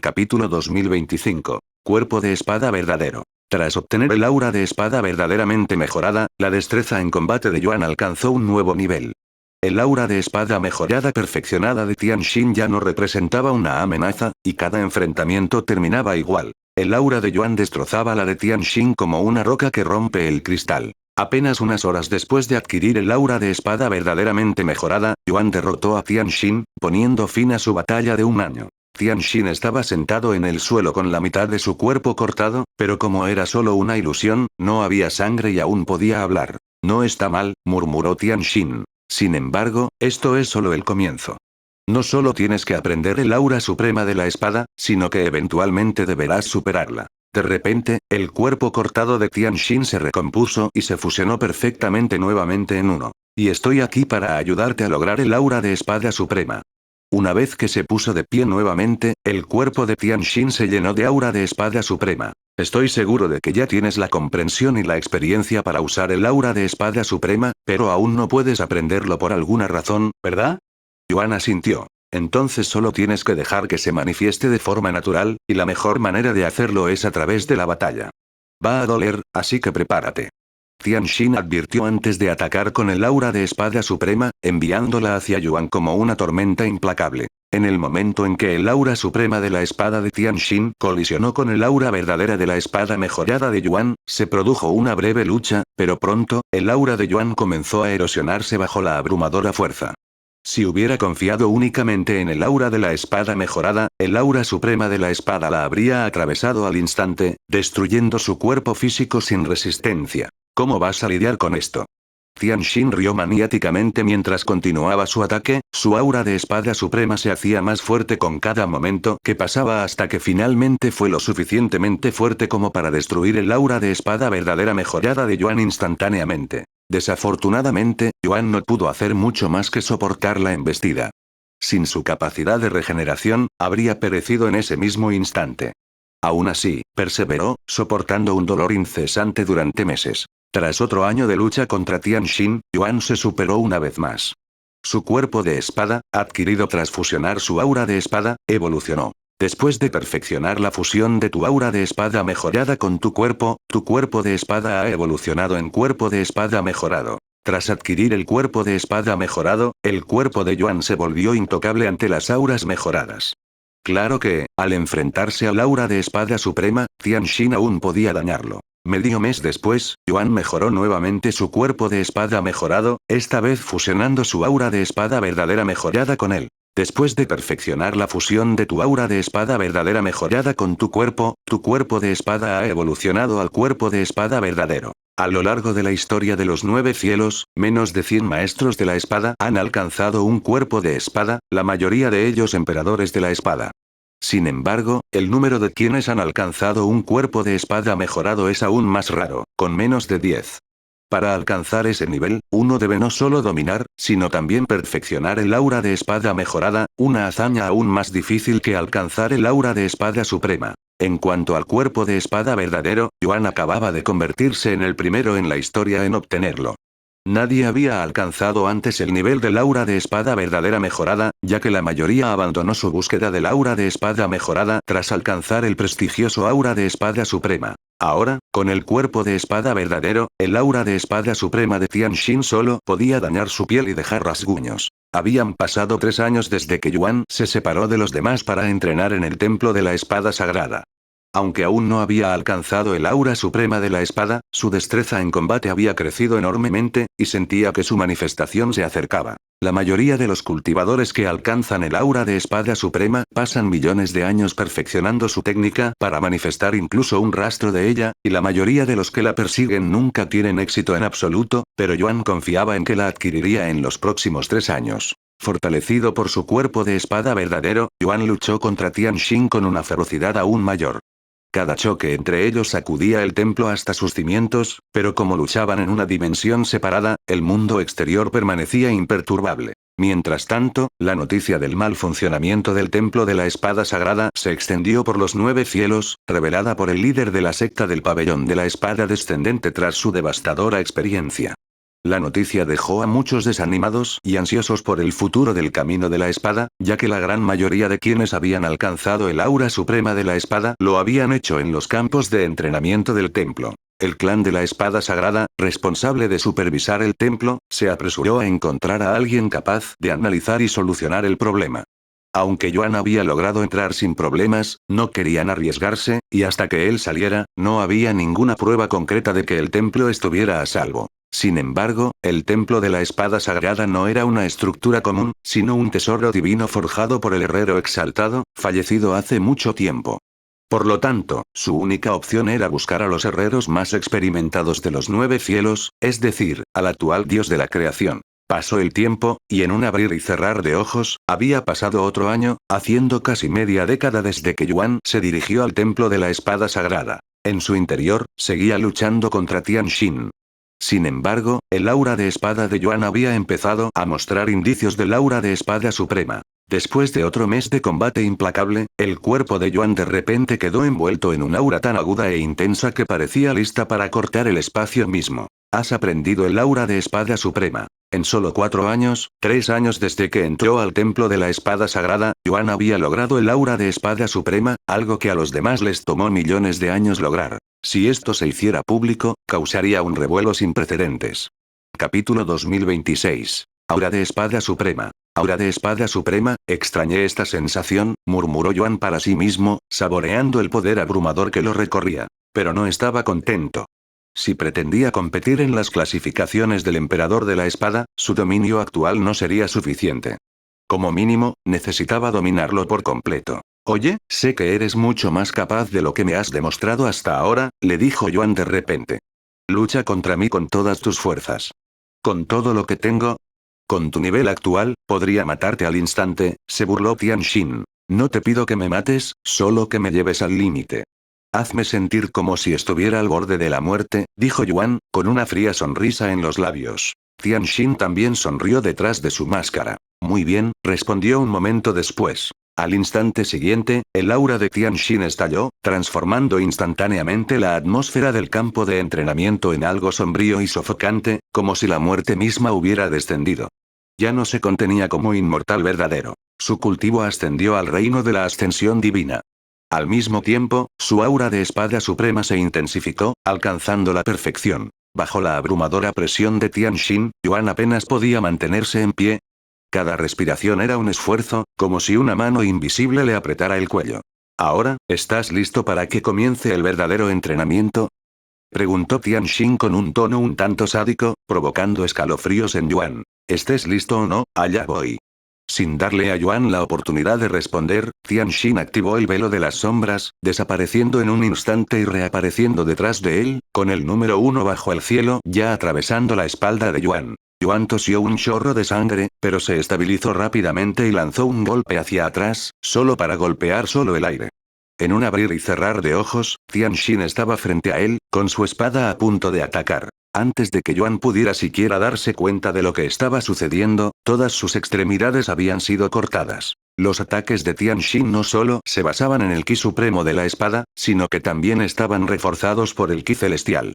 Capítulo 2025. Cuerpo de espada verdadero. Tras obtener el aura de espada verdaderamente mejorada, la destreza en combate de Yuan alcanzó un nuevo nivel. El aura de espada mejorada perfeccionada de Tianxin ya no representaba una amenaza, y cada enfrentamiento terminaba igual. El aura de Yuan destrozaba la de Tianxin como una roca que rompe el cristal. Apenas unas horas después de adquirir el aura de espada verdaderamente mejorada, Yuan derrotó a Tianxin, poniendo fin a su batalla de un año. Tianxin estaba sentado en el suelo con la mitad de su cuerpo cortado, pero como era solo una ilusión, no había sangre y aún podía hablar. No está mal, murmuró Tianxin. Sin embargo, esto es solo el comienzo. No solo tienes que aprender el aura suprema de la espada, sino que eventualmente deberás superarla. De repente, el cuerpo cortado de Tianxin se recompuso y se fusionó perfectamente nuevamente en uno. Y estoy aquí para ayudarte a lograr el aura de espada suprema. Una vez que se puso de pie nuevamente, el cuerpo de Tianxin se llenó de aura de espada suprema. Estoy seguro de que ya tienes la comprensión y la experiencia para usar el aura de espada suprema, pero aún no puedes aprenderlo por alguna razón, ¿verdad? Yuan asintió. Entonces solo tienes que dejar que se manifieste de forma natural, y la mejor manera de hacerlo es a través de la batalla. Va a doler, así que prepárate. Tianxin advirtió antes de atacar con el aura de espada suprema, enviándola hacia Yuan como una tormenta implacable. En el momento en que el aura suprema de la espada de Tianxin colisionó con el aura verdadera de la espada mejorada de Yuan, se produjo una breve lucha, pero pronto, el aura de Yuan comenzó a erosionarse bajo la abrumadora fuerza. Si hubiera confiado únicamente en el aura de la espada mejorada, el aura suprema de la espada la habría atravesado al instante, destruyendo su cuerpo físico sin resistencia. ¿Cómo vas a lidiar con esto? Tianxin rió maniáticamente mientras continuaba su ataque, su aura de espada suprema se hacía más fuerte con cada momento que pasaba hasta que finalmente fue lo suficientemente fuerte como para destruir el aura de espada verdadera mejorada de Yuan instantáneamente. Desafortunadamente, Yuan no pudo hacer mucho más que soportar la embestida. Sin su capacidad de regeneración, habría perecido en ese mismo instante. Aún así, perseveró, soportando un dolor incesante durante meses. Tras otro año de lucha contra Tianxin, Yuan se superó una vez más. Su cuerpo de espada, adquirido tras fusionar su aura de espada, evolucionó. Después de perfeccionar la fusión de tu aura de espada mejorada con tu cuerpo de espada ha evolucionado en cuerpo de espada mejorado. Tras adquirir el cuerpo de espada mejorado, el cuerpo de Yuan se volvió intocable ante las auras mejoradas. Claro que, al enfrentarse al aura de espada suprema, Tianxin aún podía dañarlo. Medio mes después, Yuan mejoró nuevamente su cuerpo de espada mejorado, esta vez fusionando su aura de espada verdadera mejorada con él. Después de perfeccionar la fusión de tu aura de espada verdadera mejorada con tu cuerpo de espada ha evolucionado al cuerpo de espada verdadero. A lo largo de la historia de los 9 cielos, menos de 100 maestros de la espada han alcanzado un cuerpo de espada, la mayoría de ellos emperadores de la espada. Sin embargo, el número de quienes han alcanzado un cuerpo de espada mejorado es aún más raro, con menos de 10. Para alcanzar ese nivel, uno debe no solo dominar, sino también perfeccionar el aura de espada mejorada, una hazaña aún más difícil que alcanzar el aura de espada suprema. En cuanto al cuerpo de espada verdadero, Yuan acababa de convertirse en el primero en la historia en obtenerlo. Nadie había alcanzado antes el nivel del aura de espada verdadera mejorada, ya que la mayoría abandonó su búsqueda del aura de espada mejorada tras alcanzar el prestigioso aura de espada suprema. Ahora, con el cuerpo de espada verdadero, el aura de espada suprema de Tianxin solo podía dañar su piel y dejar rasguños. Habían pasado 3 años desde que Yuan se separó de los demás para entrenar en el templo de la espada sagrada. Aunque aún no había alcanzado el aura suprema de la espada, su destreza en combate había crecido enormemente, y sentía que su manifestación se acercaba. La mayoría de los cultivadores que alcanzan el aura de espada suprema pasan millones de años perfeccionando su técnica para manifestar incluso un rastro de ella, y la mayoría de los que la persiguen nunca tienen éxito en absoluto, pero Yuan confiaba en que la adquiriría en los próximos 3 años. Fortalecido por su cuerpo de espada verdadero, Yuan luchó contra Tianxin con una ferocidad aún mayor. Cada choque entre ellos sacudía el templo hasta sus cimientos, pero como luchaban en una dimensión separada, el mundo exterior permanecía imperturbable. Mientras tanto, la noticia del mal funcionamiento del templo de la espada sagrada se extendió por los 9 cielos, revelada por el líder de la secta del pabellón de la espada descendente tras su devastadora experiencia. La noticia dejó a muchos desanimados y ansiosos por el futuro del camino de la espada, ya que la gran mayoría de quienes habían alcanzado el aura suprema de la espada lo habían hecho en los campos de entrenamiento del templo. El clan de la espada sagrada, responsable de supervisar el templo, se apresuró a encontrar a alguien capaz de analizar y solucionar el problema. Aunque Yuan había logrado entrar sin problemas, no querían arriesgarse, y hasta que él saliera, no había ninguna prueba concreta de que el templo estuviera a salvo. Sin embargo, el templo de la espada sagrada no era una estructura común, sino un tesoro divino forjado por el herrero exaltado, fallecido hace mucho tiempo. Por lo tanto, su única opción era buscar a los herreros más experimentados de los 9 cielos, es decir, al actual dios de la creación. Pasó el tiempo, y en un abrir y cerrar de ojos, había pasado otro año, haciendo casi media década desde que Yuan se dirigió al templo de la espada sagrada. En su interior, seguía luchando contra Tianxin. Sin embargo, el aura de espada de Yuan había empezado a mostrar indicios del aura de espada suprema. Después de otro mes de combate implacable, el cuerpo de Yuan de repente quedó envuelto en un aura tan aguda e intensa que parecía lista para cortar el espacio mismo. Has aprendido el aura de espada suprema. En solo 4 años, 3 años desde que entró al templo de la espada sagrada, Yuan había logrado el aura de espada suprema, algo que a los demás les tomó millones de años lograr. Si esto se hiciera público, causaría un revuelo sin precedentes. Capítulo 2026. Aura de espada suprema. Aura de espada suprema, extrañé esta sensación, murmuró Yuan para sí mismo, saboreando el poder abrumador que lo recorría. Pero no estaba contento. Si pretendía competir en las clasificaciones del emperador de la espada, su dominio actual no sería suficiente. Como mínimo, necesitaba dominarlo por completo. Oye, sé que eres mucho más capaz de lo que me has demostrado hasta ahora, le dijo Yuan de repente. Lucha contra mí con todas tus fuerzas. ¿Con todo lo que tengo? Con tu nivel actual, podría matarte al instante, se burló Tianxin. No te pido que me mates, solo que me lleves al límite. Hazme sentir como si estuviera al borde de la muerte, dijo Yuan, con una fría sonrisa en los labios. Tianxin también sonrió detrás de su máscara. Muy bien, respondió un momento después. Al instante siguiente, el aura de Tianxin estalló, transformando instantáneamente la atmósfera del campo de entrenamiento en algo sombrío y sofocante, como si la muerte misma hubiera descendido. Ya no se contenía como inmortal verdadero. Su cultivo ascendió al reino de la ascensión divina. Al mismo tiempo, su aura de espada suprema se intensificó, alcanzando la perfección. Bajo la abrumadora presión de Tianxin, Yuan apenas podía mantenerse en pie. Cada respiración era un esfuerzo, como si una mano invisible le apretara el cuello. ¿Ahora, estás listo para que comience el verdadero entrenamiento? Preguntó Tianxin con un tono un tanto sádico, provocando escalofríos en Yuan. ¿Estés listo o no? Allá voy. Sin darle a Yuan la oportunidad de responder, Tianxin activó el velo de las sombras, desapareciendo en un instante y reapareciendo detrás de él, con el número 1 bajo el cielo ya atravesando la espalda de Yuan. Yuan tosió un chorro de sangre, pero se estabilizó rápidamente y lanzó un golpe hacia atrás, solo para golpear solo el aire. En un abrir y cerrar de ojos, Tianxin estaba frente a él, con su espada a punto de atacar. Antes de que Yuan pudiera siquiera darse cuenta de lo que estaba sucediendo, todas sus extremidades habían sido cortadas. Los ataques de Tianxin no solo se basaban en el ki supremo de la espada, sino que también estaban reforzados por el ki celestial.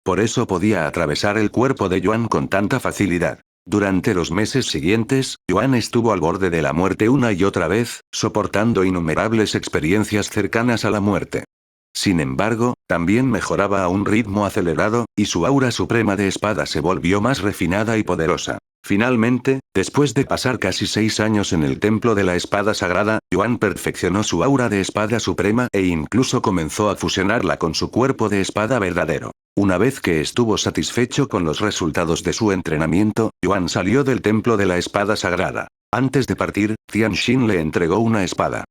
Por eso podía atravesar el cuerpo de Yuan con tanta facilidad. Durante los meses siguientes, Yuan estuvo al borde de la muerte una y otra vez, soportando innumerables experiencias cercanas a la muerte. Sin embargo, también mejoraba a un ritmo acelerado, y su aura suprema de espada se volvió más refinada y poderosa. Finalmente, después de pasar casi 6 años en el templo de la espada sagrada, Yuan perfeccionó su aura de espada suprema e incluso comenzó a fusionarla con su cuerpo de espada verdadero. Una vez que estuvo satisfecho con los resultados de su entrenamiento, Yuan salió del templo de la espada sagrada. Antes de partir, Tianxin le entregó una espada.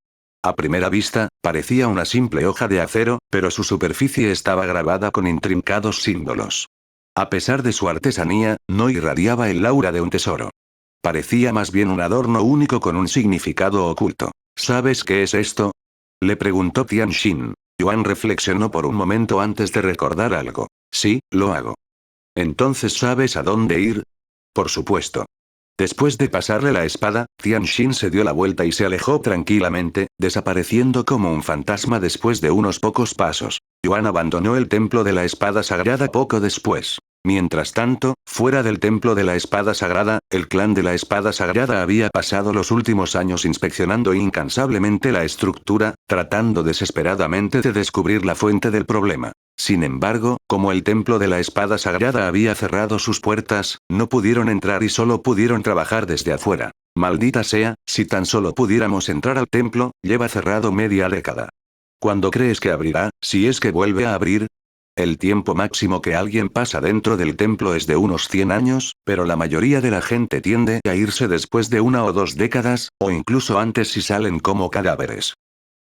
A primera vista, parecía una simple hoja de acero, pero su superficie estaba grabada con intrincados símbolos. A pesar de su artesanía, no irradiaba el aura de un tesoro. Parecía más bien un adorno único con un significado oculto. ¿Sabes qué es esto? Le preguntó Tianxin. Yuan reflexionó por un momento antes de recordar algo. Sí, lo hago. ¿Entonces sabes a dónde ir? Por supuesto. Después de pasarle la espada, Tianxin se dio la vuelta y se alejó tranquilamente, desapareciendo como un fantasma después de unos pocos pasos. Yuan abandonó el templo de la espada sagrada poco después. Mientras tanto, fuera del templo de la espada sagrada, el clan de la espada sagrada había pasado los últimos años inspeccionando incansablemente la estructura, tratando desesperadamente de descubrir la fuente del problema. Sin embargo, como el templo de la espada sagrada había cerrado sus puertas, no pudieron entrar y solo pudieron trabajar desde afuera. Maldita sea, si tan solo pudiéramos entrar al templo, lleva cerrado media década. ¿Cuándo crees que abrirá, si es que vuelve a abrir? El tiempo máximo que alguien pasa dentro del templo es de unos 100 años, pero la mayoría de la gente tiende a irse después de 1 o 2 décadas, o incluso antes si salen como cadáveres.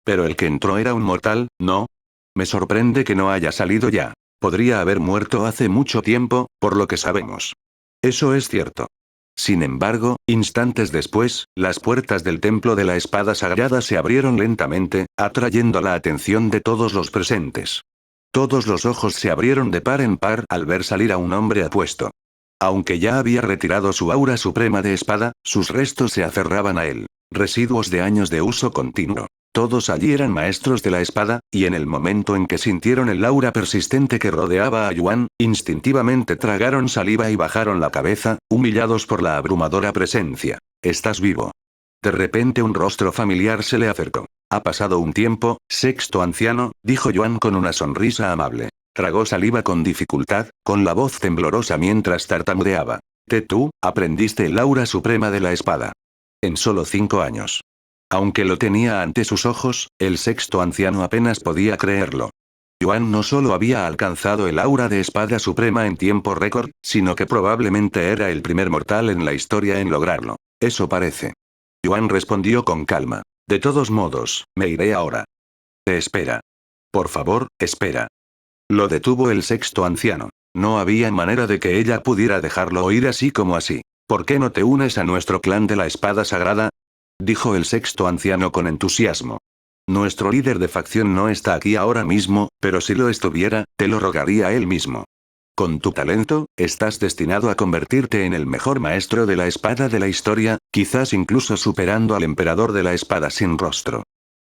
Pero el que entró era un mortal, ¿no? Me sorprende que no haya salido ya. Podría haber muerto hace mucho tiempo, por lo que sabemos. Eso es cierto. Sin embargo, instantes después, las puertas del templo de la espada sagrada se abrieron lentamente, atrayendo la atención de todos los presentes. Todos los ojos se abrieron de par en par al ver salir a un hombre apuesto. Aunque ya había retirado su aura suprema de espada, sus restos se aferraban a él. Residuos de años de uso continuo. Todos allí eran maestros de la espada, y en el momento en que sintieron el aura persistente que rodeaba a Yuan, instintivamente tragaron saliva y bajaron la cabeza, humillados por la abrumadora presencia. ¿Estás vivo? De repente un rostro familiar se le acercó. Ha pasado un tiempo, sexto anciano, dijo Yuan con una sonrisa amable. Tragó saliva con dificultad, con la voz temblorosa mientras tartamudeaba. Tú, aprendiste el aura suprema de la espada. En solo 5 años. Aunque lo tenía ante sus ojos, el sexto anciano apenas podía creerlo. Yuan no solo había alcanzado el aura de espada suprema en tiempo récord, sino que probablemente era el primer mortal en la historia en lograrlo. Eso parece. Yuan respondió con calma. De todos modos, me iré ahora. Te espera. Por favor, espera. Lo detuvo el sexto anciano. No había manera de que ella pudiera dejarlo ir así como así. ¿Por qué no te unes a nuestro clan de la espada sagrada? Dijo el sexto anciano con entusiasmo. Nuestro líder de facción no está aquí ahora mismo, pero si lo estuviera, te lo rogaría él mismo. Con tu talento, estás destinado a convertirte en el mejor maestro de la espada de la historia, quizás incluso superando al emperador de la espada sin rostro.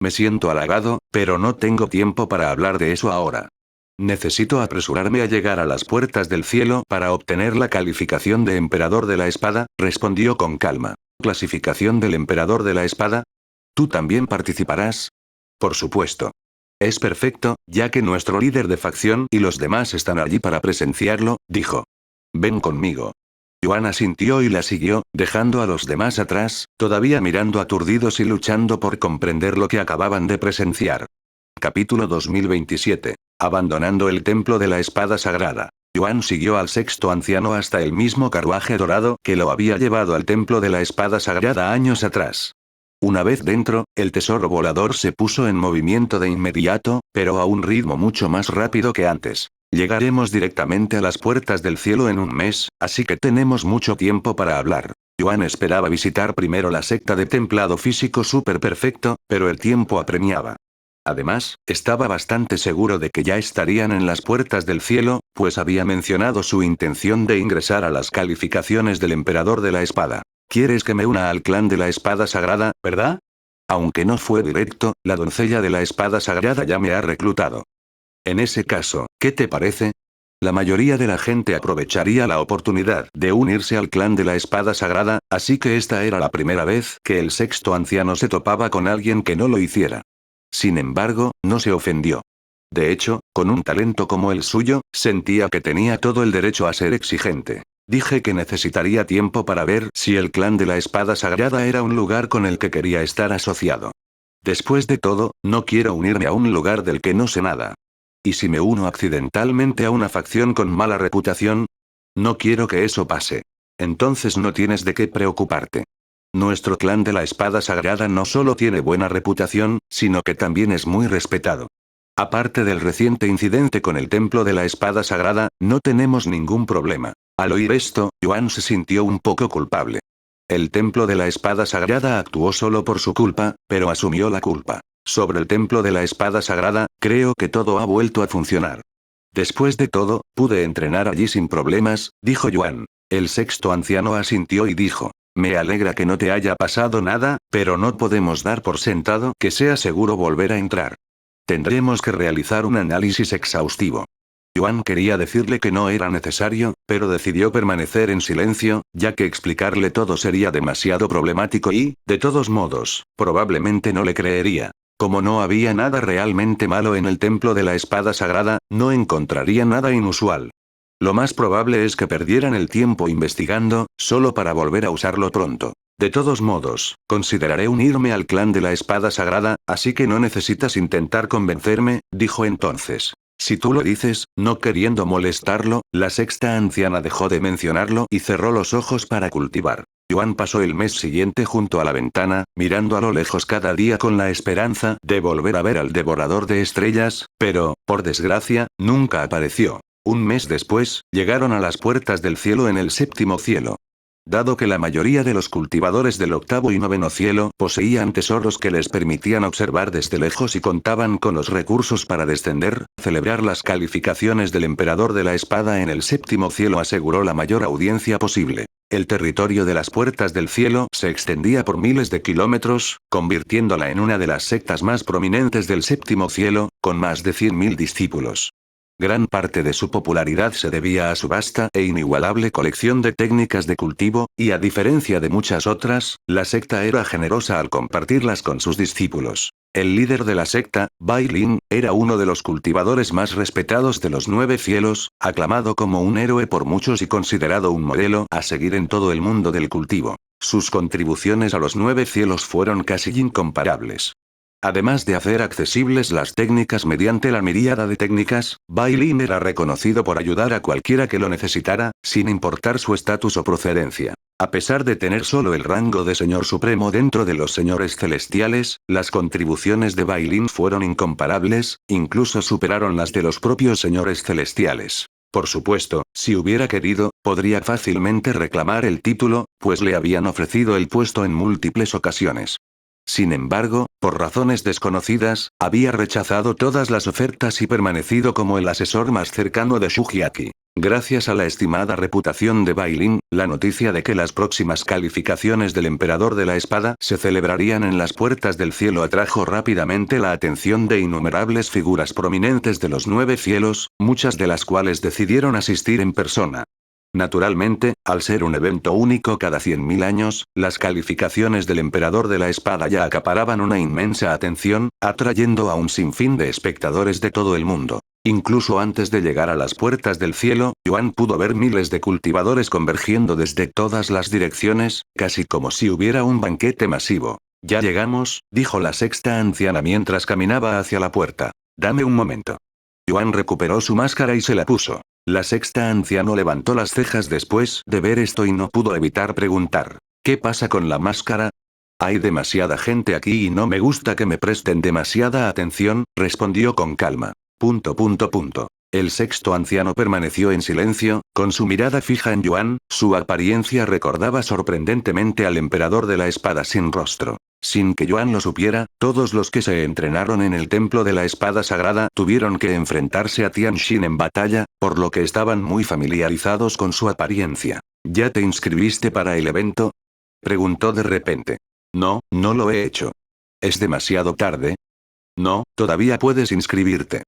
Me siento halagado, pero no tengo tiempo para hablar de eso ahora. Necesito apresurarme a llegar a las puertas del cielo para obtener la calificación de emperador de la espada, respondió con calma. ¿Clasificación del emperador de la espada? ¿Tú también participarás? Por supuesto. Es perfecto, ya que nuestro líder de facción y los demás están allí para presenciarlo, dijo. Ven conmigo. Yuan asintió y la siguió, dejando a los demás atrás, todavía mirando aturdidos y luchando por comprender lo que acababan de presenciar. Capítulo 2027. Abandonando el templo de la espada sagrada. Yuan siguió al sexto anciano hasta el mismo carruaje dorado que lo había llevado al templo de la espada sagrada años atrás. Una vez dentro, el tesoro volador se puso en movimiento de inmediato, pero a un ritmo mucho más rápido que antes. Llegaremos directamente a las puertas del cielo en un mes, así que tenemos mucho tiempo para hablar. Yuan esperaba visitar primero la secta de templado físico super perfecto, pero el tiempo apremiaba. Además, estaba bastante seguro de que ya estarían en las puertas del cielo, pues había mencionado su intención de ingresar a las calificaciones del emperador de la espada. ¿Quieres que me una al clan de la espada sagrada, verdad? Aunque no fue directo, la doncella de la espada sagrada ya me ha reclutado. En ese caso, ¿qué te parece? La mayoría de la gente aprovecharía la oportunidad de unirse al clan de la espada sagrada, así que esta era la primera vez que el sexto anciano se topaba con alguien que no lo hiciera. Sin embargo, no se ofendió. De hecho, con un talento como el suyo, sentía que tenía todo el derecho a ser exigente. Dije que necesitaría tiempo para ver si el clan de la espada sagrada era un lugar con el que quería estar asociado. Después de todo, no quiero unirme a un lugar del que no sé nada. ¿Y si me uno accidentalmente a una facción con mala reputación? No quiero que eso pase. Entonces no tienes de qué preocuparte. Nuestro clan de la espada sagrada no solo tiene buena reputación, sino que también es muy respetado. Aparte del reciente incidente con el templo de la espada sagrada, no tenemos ningún problema. Al oír esto, Yuan se sintió un poco culpable. El templo de la espada sagrada actuó solo por su culpa, pero asumió la culpa. Sobre el templo de la espada sagrada, creo que todo ha vuelto a funcionar. Después de todo, pude entrenar allí sin problemas, dijo Yuan. El sexto anciano asintió y dijo. Me alegra que no te haya pasado nada, pero no podemos dar por sentado que sea seguro volver a entrar. Tendremos que realizar un análisis exhaustivo. Yuan quería decirle que no era necesario, pero decidió permanecer en silencio, ya que explicarle todo sería demasiado problemático y, de todos modos, probablemente no le creería. Como no había nada realmente malo en el templo de la espada sagrada, no encontraría nada inusual. Lo más probable es que perdieran el tiempo investigando, solo para volver a usarlo pronto. De todos modos, consideraré unirme al clan de la espada sagrada, así que no necesitas intentar convencerme, dijo entonces. Si tú lo dices, no queriendo molestarlo, la sexta anciana dejó de mencionarlo y cerró los ojos para cultivar. Yuan pasó el mes siguiente junto a la ventana, mirando a lo lejos cada día con la esperanza de volver a ver al devorador de estrellas, pero, por desgracia, nunca apareció. Un mes después, llegaron a las puertas del cielo en el séptimo cielo. Dado que la mayoría de los cultivadores del octavo y noveno cielo poseían tesoros que les permitían observar desde lejos y contaban con los recursos para descender, celebrar las calificaciones del emperador de la espada en el séptimo cielo aseguró la mayor audiencia posible. El territorio de las puertas del cielo se extendía por miles de kilómetros, convirtiéndola en una de las sectas más prominentes del séptimo cielo, con más de 100.000 discípulos. Gran parte de su popularidad se debía a su vasta e inigualable colección de técnicas de cultivo, y a diferencia de muchas otras, la secta era generosa al compartirlas con sus discípulos. El líder de la secta, Bai Lin, era uno de los cultivadores más respetados de los 9 cielos, aclamado como un héroe por muchos y considerado un modelo a seguir en todo el mundo del cultivo. Sus contribuciones a los 9 cielos fueron casi incomparables. Además de hacer accesibles las técnicas mediante la miríada de técnicas, Bai Lin era reconocido por ayudar a cualquiera que lo necesitara, sin importar su estatus o procedencia. A pesar de tener solo el rango de Señor Supremo dentro de los señores celestiales, las contribuciones de Bai Lin fueron incomparables, incluso superaron las de los propios señores celestiales. Por supuesto, si hubiera querido, podría fácilmente reclamar el título, pues le habían ofrecido el puesto en múltiples ocasiones. Sin embargo, por razones desconocidas, había rechazado todas las ofertas y permanecido como el asesor más cercano de Shujiaki. Gracias a la estimada reputación de Bai Lin, la noticia de que las próximas calificaciones del Emperador de la Espada se celebrarían en las puertas del cielo atrajo rápidamente la atención de innumerables figuras prominentes de los 9 cielos, muchas de las cuales decidieron asistir en persona. Naturalmente, al ser un evento único cada 100.000 años, las calificaciones del Emperador de la Espada ya acaparaban una inmensa atención, atrayendo a un sinfín de espectadores de todo el mundo. Incluso antes de llegar a las puertas del cielo, Yuan pudo ver miles de cultivadores convergiendo desde todas las direcciones, casi como si hubiera un banquete masivo. Ya llegamos, dijo la sexta anciana mientras caminaba hacia la puerta. Dame un momento. Yuan recuperó su máscara y se la puso. La sexta anciano levantó las cejas después de ver esto y no pudo evitar preguntar. ¿Qué pasa con la máscara? Hay demasiada gente aquí y no me gusta que me presten demasiada atención, respondió con calma. El sexto anciano permaneció en silencio, con su mirada fija en Yuan, su apariencia recordaba sorprendentemente al emperador de la espada sin rostro. Sin que Yuan lo supiera, todos los que se entrenaron en el templo de la espada sagrada tuvieron que enfrentarse a Tianxin en batalla, por lo que estaban muy familiarizados con su apariencia. ¿Ya te inscribiste para el evento? Preguntó de repente. No, no lo he hecho. ¿Es demasiado tarde? No, todavía puedes inscribirte.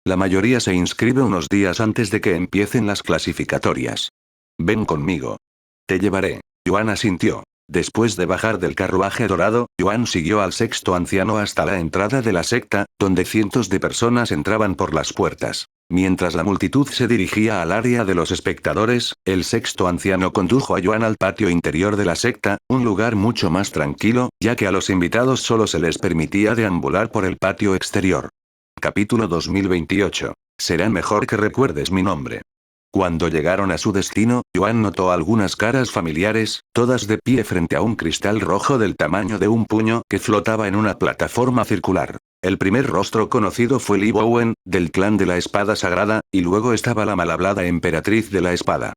La mayoría se inscribe unos días antes de que empiecen las clasificatorias. Ven conmigo. Te llevaré. Yuan asintió. Después de bajar del carruaje dorado, Yuan siguió al sexto anciano hasta la entrada de la secta, donde cientos de personas entraban por las puertas. Mientras la multitud se dirigía al área de los espectadores, el sexto anciano condujo a Yuan al patio interior de la secta, un lugar mucho más tranquilo, ya que a los invitados solo se les permitía deambular por el patio exterior. Capítulo 2028. Será mejor que recuerdes mi nombre. Cuando llegaron a su destino, Yuan notó algunas caras familiares, todas de pie frente a un cristal rojo del tamaño de un puño que flotaba en una plataforma circular. El primer rostro conocido fue Li Bowen, del clan de la espada sagrada, y luego estaba la mal hablada emperatriz de la espada.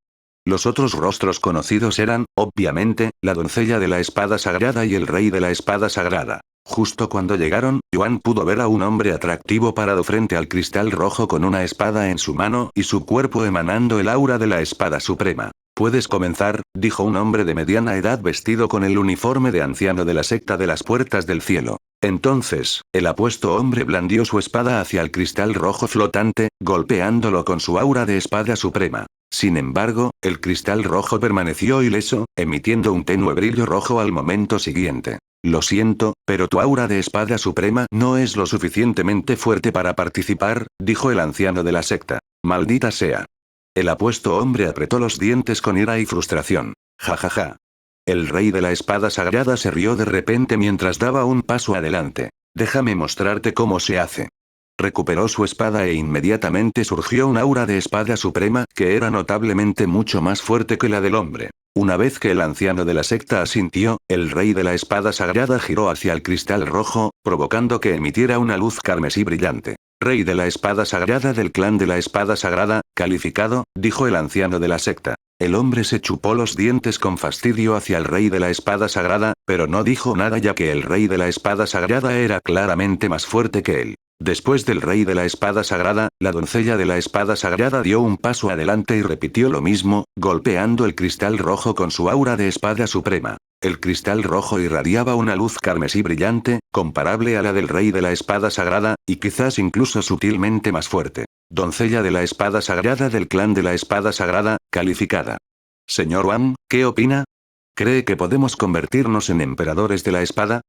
Los otros rostros conocidos eran, obviamente, la doncella de la espada sagrada y el rey de la espada sagrada. Justo cuando llegaron, Yuan pudo ver a un hombre atractivo parado frente al cristal rojo con una espada en su mano y su cuerpo emanando el aura de la espada suprema. Puedes comenzar, dijo un hombre de mediana edad vestido con el uniforme de anciano de la secta de las puertas del cielo. Entonces, el apuesto hombre blandió su espada hacia el cristal rojo flotante, golpeándolo con su aura de espada suprema. Sin embargo, el cristal rojo permaneció ileso, emitiendo un tenue brillo rojo al momento siguiente. Lo siento, pero tu aura de espada suprema no es lo suficientemente fuerte para participar, dijo el anciano de la secta. Maldita sea. El apuesto hombre apretó los dientes con ira y frustración. Ja. El rey de la espada sagrada se rió de repente mientras daba un paso adelante. Déjame mostrarte cómo se hace. Recuperó su espada e inmediatamente surgió un aura de espada suprema que era notablemente mucho más fuerte que la del hombre. Una vez que el anciano de la secta asintió, el rey de la espada sagrada giró hacia el cristal rojo, provocando que emitiera una luz carmesí brillante. Rey de la espada sagrada del clan de la espada sagrada, calificado, dijo el anciano de la secta. El hombre se chupó los dientes con fastidio hacia el rey de la espada sagrada, pero no dijo nada ya que el rey de la espada sagrada era claramente más fuerte que él. Después del rey de la espada sagrada, la doncella de la espada sagrada dio un paso adelante y repitió lo mismo, golpeando el cristal rojo con su aura de espada suprema. El cristal rojo irradiaba una luz carmesí brillante, comparable a la del rey de la espada sagrada, y quizás incluso sutilmente más fuerte. Doncella de la espada sagrada del clan de la espada sagrada, calificada. Señor Wang, ¿qué opina? ¿Cree que podemos convertirnos en emperadores de la espada?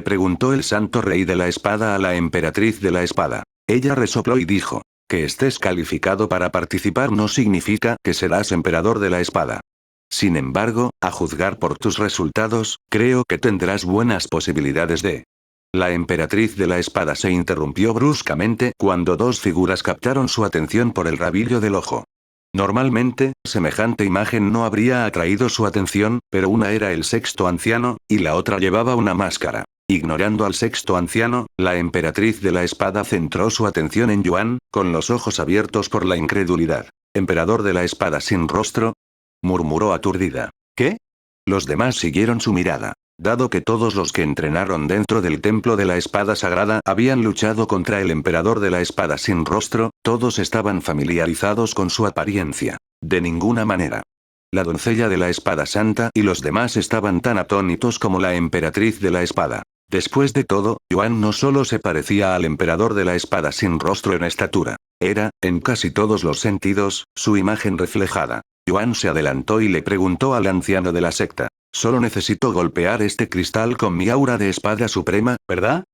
Preguntó el santo rey de la espada a la emperatriz de la espada. Ella resopló y dijo. Que estés calificado para participar no significa que serás emperador de la espada. Sin embargo, a juzgar por tus resultados, creo que tendrás buenas posibilidades de... La emperatriz de la espada se interrumpió bruscamente cuando dos figuras captaron su atención por el rabillo del ojo. Normalmente, semejante imagen no habría atraído su atención, pero una era el sexto anciano, y la otra llevaba una máscara. Ignorando al sexto anciano, la emperatriz de la espada centró su atención en Yuan, con los ojos abiertos por la incredulidad. ¿Emperador de la espada sin rostro? Murmuró aturdida. ¿Qué? Los demás siguieron su mirada. Dado que todos los que entrenaron dentro del templo de la espada sagrada habían luchado contra el emperador de la espada sin rostro, todos estaban familiarizados con su apariencia. De ninguna manera. La doncella de la espada santa y los demás estaban tan atónitos como la emperatriz de la espada. Después de todo, Yuan no solo se parecía al emperador de la espada sin rostro en estatura. Era, en casi todos los sentidos, su imagen reflejada. Yuan se adelantó y le preguntó al anciano de la secta. Solo necesito golpear este cristal con mi aura de espada suprema, ¿verdad?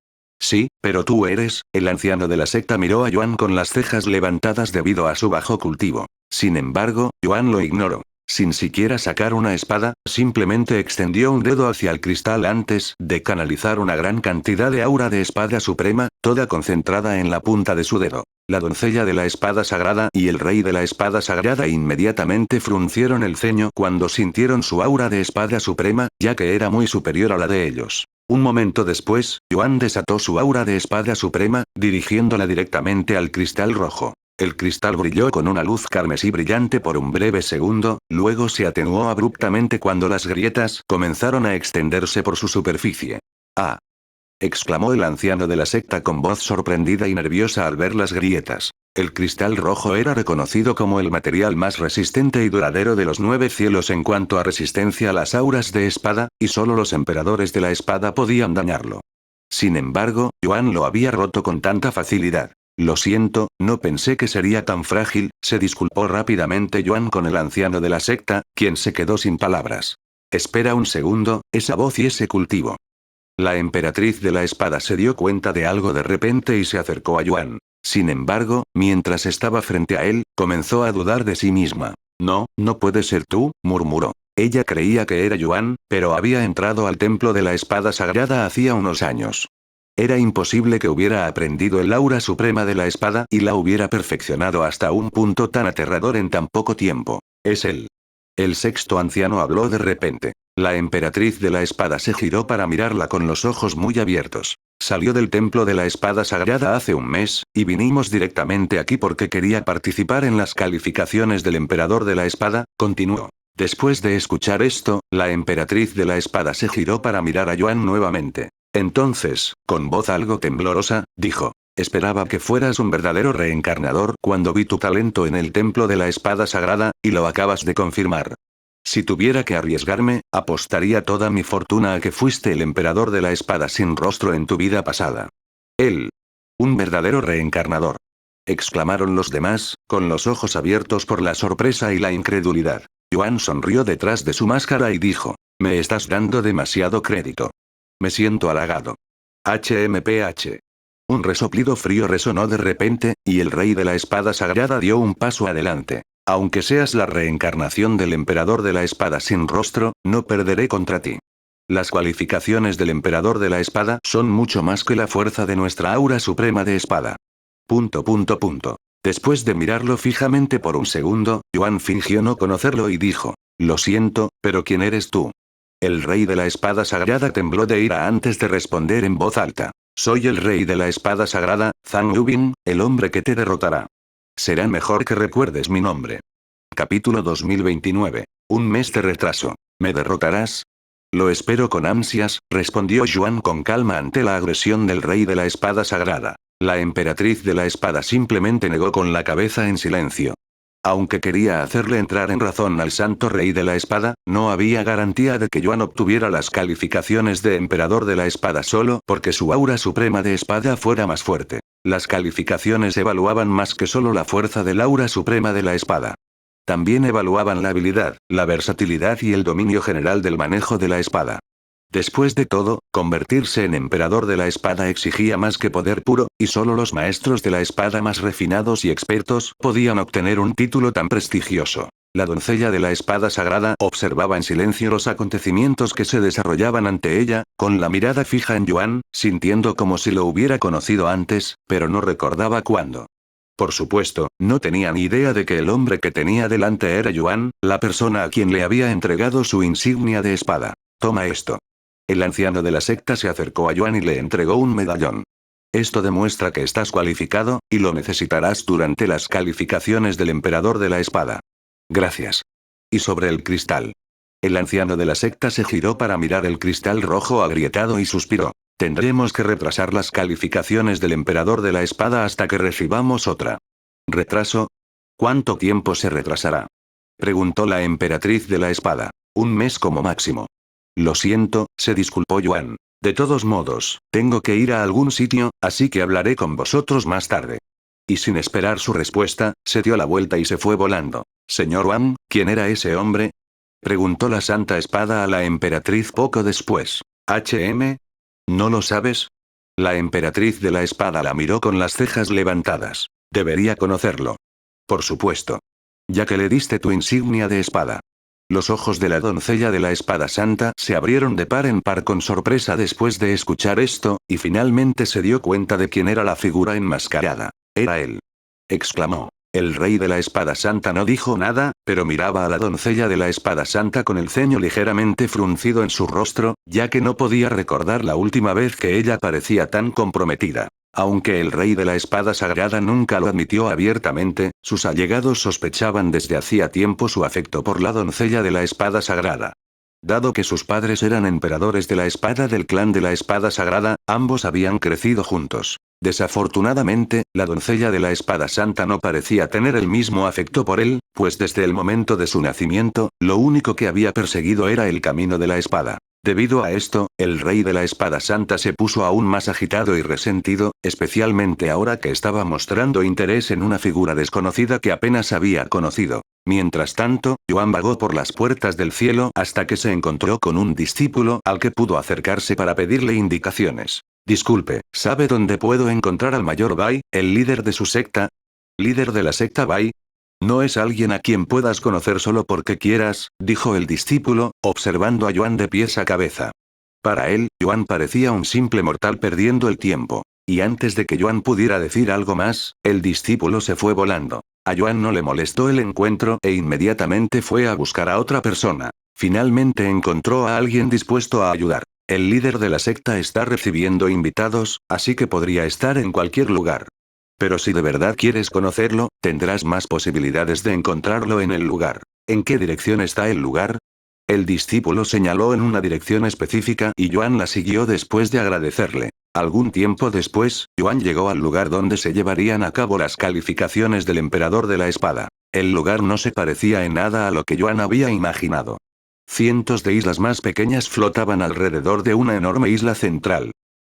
Sí, pero tú eres... El anciano de la secta miró a Yuan con las cejas levantadas debido a su bajo cultivo. Sin embargo, Yuan lo ignoró. Sin siquiera sacar una espada, simplemente extendió un dedo hacia el cristal antes de canalizar una gran cantidad de aura de espada suprema, toda concentrada en la punta de su dedo. La doncella de la espada sagrada y el rey de la espada sagrada inmediatamente fruncieron el ceño cuando sintieron su aura de espada suprema, ya que era muy superior a la de ellos. Un momento después, Yuan desató su aura de espada suprema, dirigiéndola directamente al cristal rojo. El cristal brilló con una luz carmesí brillante por un breve segundo, luego se atenuó abruptamente cuando las grietas comenzaron a extenderse por su superficie. ¡Ah! Exclamó el anciano de la secta con voz sorprendida y nerviosa al ver las grietas. El cristal rojo era reconocido como el material más resistente y duradero de los 9 cielos en cuanto a resistencia a las auras de espada, y solo los emperadores de la espada podían dañarlo. Sin embargo, Yuan lo había roto con tanta facilidad. Lo siento, no pensé que sería tan frágil, se disculpó rápidamente Yuan con el anciano de la secta, quien se quedó sin palabras. Espera un segundo, esa voz y ese cultivo. La emperatriz de la espada se dio cuenta de algo de repente y se acercó a Yuan. Sin embargo, mientras estaba frente a él, comenzó a dudar de sí misma. No, no puede ser tú, murmuró. Ella creía que era Yuan, pero había entrado al templo de la espada sagrada hacía unos años. Era imposible que hubiera aprendido el aura suprema de la espada y la hubiera perfeccionado hasta un punto tan aterrador en tan poco tiempo. Es él. El sexto anciano habló de repente. La emperatriz de la espada se giró para mirarla con los ojos muy abiertos. Salió del templo de la espada sagrada hace un mes, y vinimos directamente aquí porque quería participar en las calificaciones del emperador de la espada, continuó. Después de escuchar esto, la emperatriz de la espada se giró para mirar a Yuan nuevamente. Entonces, con voz algo temblorosa, dijo. Esperaba que fueras un verdadero reencarnador cuando vi tu talento en el templo de la espada sagrada, y lo acabas de confirmar. Si tuviera que arriesgarme, apostaría toda mi fortuna a que fuiste el emperador de la espada sin rostro en tu vida pasada. Él. Un verdadero reencarnador. Exclamaron los demás, con los ojos abiertos por la sorpresa y la incredulidad. Yuan sonrió detrás de su máscara y dijo: me estás dando demasiado crédito. Me siento halagado. HMPH. Un resoplido frío resonó de repente, y el rey de la espada sagrada dio un paso adelante. Aunque seas la reencarnación del emperador de la espada sin rostro, no perderé contra ti. Las cualificaciones del emperador de la espada son mucho más que la fuerza de nuestra aura suprema de espada. ... Después de mirarlo fijamente por un segundo, Yuan fingió no conocerlo y dijo: lo siento, pero ¿quién eres tú? El rey de la espada sagrada tembló de ira antes de responder en voz alta: soy el rey de la espada sagrada, Zhang Yubin, el hombre que te derrotará. Será mejor que recuerdes mi nombre. Capítulo 2029. Un mes de retraso. ¿Me derrotarás? Lo espero con ansias, respondió Yuan con calma ante la agresión del rey de la espada sagrada. La emperatriz de la espada simplemente negó con la cabeza en silencio. Aunque quería hacerle entrar en razón al santo rey de la espada, no había garantía de que Yuan obtuviera las calificaciones de emperador de la espada solo porque su aura suprema de espada fuera más fuerte. Las calificaciones evaluaban más que solo la fuerza del aura suprema de la espada. También evaluaban la habilidad, la versatilidad y el dominio general del manejo de la espada. Después de todo, convertirse en emperador de la espada exigía más que poder puro, y solo los maestros de la espada más refinados y expertos podían obtener un título tan prestigioso. La doncella de la espada sagrada observaba en silencio los acontecimientos que se desarrollaban ante ella, con la mirada fija en Yuan, sintiendo como si lo hubiera conocido antes, pero no recordaba cuándo. Por supuesto, no tenía ni idea de que el hombre que tenía delante era Yuan, la persona a quien le había entregado su insignia de espada. Toma esto. El anciano de la secta se acercó a Yuan y le entregó un medallón. Esto demuestra que estás cualificado, y lo necesitarás durante las calificaciones del emperador de la espada. Gracias. ¿Y sobre el cristal? El anciano de la secta se giró para mirar el cristal rojo agrietado y suspiró. Tendremos que retrasar las calificaciones del emperador de la espada hasta que recibamos otra. ¿Retraso? ¿Cuánto tiempo se retrasará? Preguntó la emperatriz de la espada. Un mes como máximo. Lo siento, se disculpó Yuan. De todos modos, tengo que ir a algún sitio, así que hablaré con vosotros más tarde. Y sin esperar su respuesta, se dio la vuelta y se fue volando. Señor Wang, ¿quién era ese hombre? Preguntó la Santa Espada a la emperatriz poco después. ¿No lo sabes? La emperatriz de la espada la miró con las cejas levantadas. Debería conocerlo. Por supuesto. Ya que le diste tu insignia de espada. Los ojos de la doncella de la espada santa se abrieron de par en par con sorpresa después de escuchar esto, y finalmente se dio cuenta de quién era la figura enmascarada. Era él. Exclamó. El rey de la espada santa no dijo nada, pero miraba a la doncella de la espada santa con el ceño ligeramente fruncido en su rostro, ya que no podía recordar la última vez que ella parecía tan comprometida. Aunque el rey de la espada sagrada nunca lo admitió abiertamente, sus allegados sospechaban desde hacía tiempo su afecto por la doncella de la espada sagrada. Dado que sus padres eran emperadores de la espada del clan de la espada sagrada, ambos habían crecido juntos. Desafortunadamente, la doncella de la espada santa no parecía tener el mismo afecto por él, pues desde el momento de su nacimiento, lo único que había perseguido era el camino de la espada. Debido a esto, el rey de la espada santa se puso aún más agitado y resentido, especialmente ahora que estaba mostrando interés en una figura desconocida que apenas había conocido. Mientras tanto, Yuan vagó por las puertas del cielo hasta que se encontró con un discípulo al que pudo acercarse para pedirle indicaciones. Disculpe, ¿sabe dónde puedo encontrar al mayor Bai, el líder de su secta? ¿Líder de la secta Bai? No es alguien a quien puedas conocer solo porque quieras, dijo el discípulo, observando a Yuan de pies a cabeza. Para él, Yuan parecía un simple mortal perdiendo el tiempo. Y antes de que Yuan pudiera decir algo más, el discípulo se fue volando. A Yuan no le molestó el encuentro e inmediatamente fue a buscar a otra persona. Finalmente encontró a alguien dispuesto a ayudar. El líder de la secta está recibiendo invitados, así que podría estar en cualquier lugar. Pero si de verdad quieres conocerlo, tendrás más posibilidades de encontrarlo en el lugar. ¿En qué dirección está el lugar? El discípulo señaló en una dirección específica y Yuan la siguió después de agradecerle. Algún tiempo después, Yuan llegó al lugar donde se llevarían a cabo las calificaciones del Emperador de la Espada. El lugar no se parecía en nada a lo que Yuan había imaginado. Cientos de islas más pequeñas flotaban alrededor de una enorme isla central.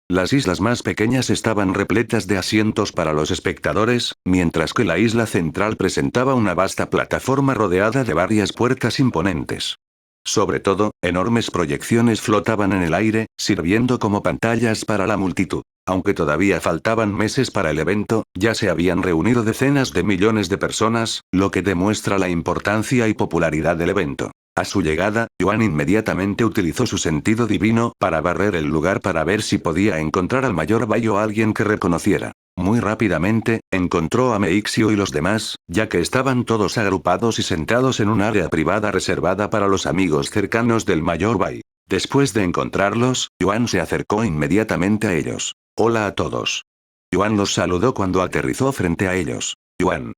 Las islas más pequeñas estaban repletas de asientos para los espectadores, mientras que la isla central presentaba una vasta plataforma rodeada de varias puertas imponentes. Sobre todo, enormes proyecciones flotaban en el aire, sirviendo como pantallas para la multitud. Aunque todavía faltaban meses para el evento, ya se habían reunido decenas de millones de personas, lo que demuestra la importancia y popularidad del evento. A su llegada, Yuan inmediatamente utilizó su sentido divino para barrer el lugar para ver si podía encontrar al mayor Bai o alguien que reconociera. Muy rápidamente, encontró a Meixio y los demás, ya que estaban todos agrupados y sentados en un área privada reservada para los amigos cercanos del mayor Bai. Después de encontrarlos, Yuan se acercó inmediatamente a ellos. Hola a todos. Yuan los saludó cuando aterrizó frente a ellos. Yuan.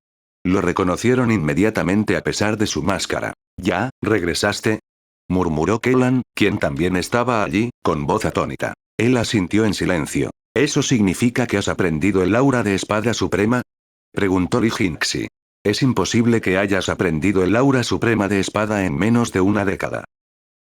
Lo reconocieron inmediatamente a pesar de su máscara. ¿Ya, regresaste? Murmuró Kellan, quien también estaba allí, con voz atónita. Él asintió en silencio. ¿Eso significa que has aprendido el aura de espada suprema? Preguntó Li Jingxi. Es imposible que hayas aprendido el aura suprema de espada en menos de una década.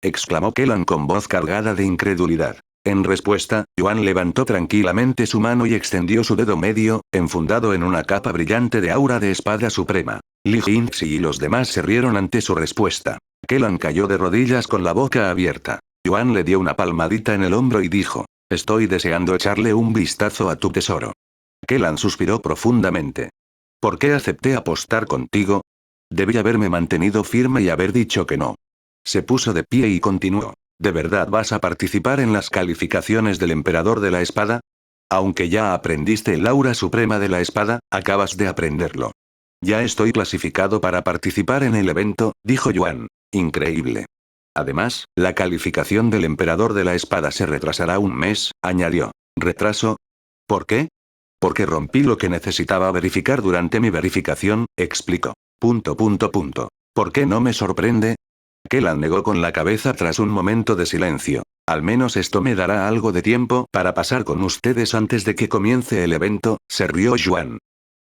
Exclamó Kellan con voz cargada de incredulidad. En respuesta, Yuan levantó tranquilamente su mano y extendió su dedo medio, enfundado en una capa brillante de aura de espada suprema. Li Jingxi y los demás se rieron ante su respuesta. Kellan cayó de rodillas con la boca abierta. Yuan le dio una palmadita en el hombro y dijo: Estoy deseando echarle un vistazo a tu tesoro. Kellan suspiró profundamente. ¿Por qué acepté apostar contigo? Debí haberme mantenido firme y haber dicho que no. Se puso de pie y continuó. ¿De verdad vas a participar en las calificaciones del Emperador de la Espada? Aunque ya aprendiste el aura suprema de la espada, acabas de aprenderlo. Ya estoy clasificado para participar en el evento, dijo Yuan. Increíble. Además, la calificación del Emperador de la Espada se retrasará un mes, añadió. ¿Retraso? ¿Por qué? Porque rompí lo que necesitaba verificar durante mi verificación, explicó. ¿Por qué no me sorprende? Kellan negó con la cabeza tras un momento de silencio. Al menos esto me dará algo de tiempo para pasar con ustedes antes de que comience el evento, se rió Yuan.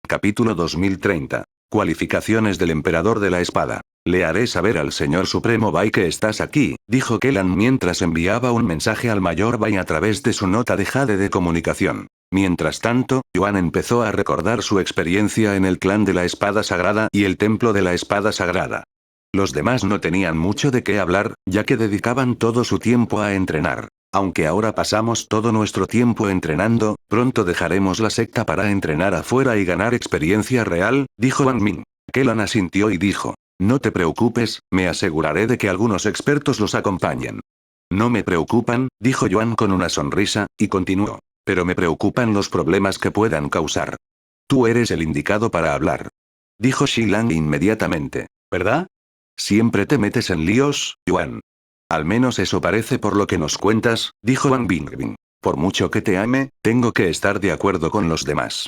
Capítulo 2030. Cualificaciones del Emperador de la Espada. Le haré saber al señor Supremo Bai que estás aquí, dijo Kellan mientras enviaba un mensaje al mayor Bai a través de su nota de jade de comunicación. Mientras tanto, Yuan empezó a recordar su experiencia en el clan de la Espada Sagrada y el templo de la Espada Sagrada. Los demás no tenían mucho de qué hablar, ya que dedicaban todo su tiempo a entrenar. Aunque ahora pasamos todo nuestro tiempo entrenando, pronto dejaremos la secta para entrenar afuera y ganar experiencia real, dijo Wang Ming. Kellan asintió y dijo: No te preocupes, me aseguraré de que algunos expertos los acompañen. No me preocupan, dijo Yuan con una sonrisa, y continuó. Pero me preocupan los problemas que puedan causar. Tú eres el indicado para hablar. Dijo Xilang inmediatamente. ¿Verdad? Siempre te metes en líos, Yuan. Al menos eso parece por lo que nos cuentas, dijo Wang Bingbing. Por mucho que te ame, tengo que estar de acuerdo con los demás.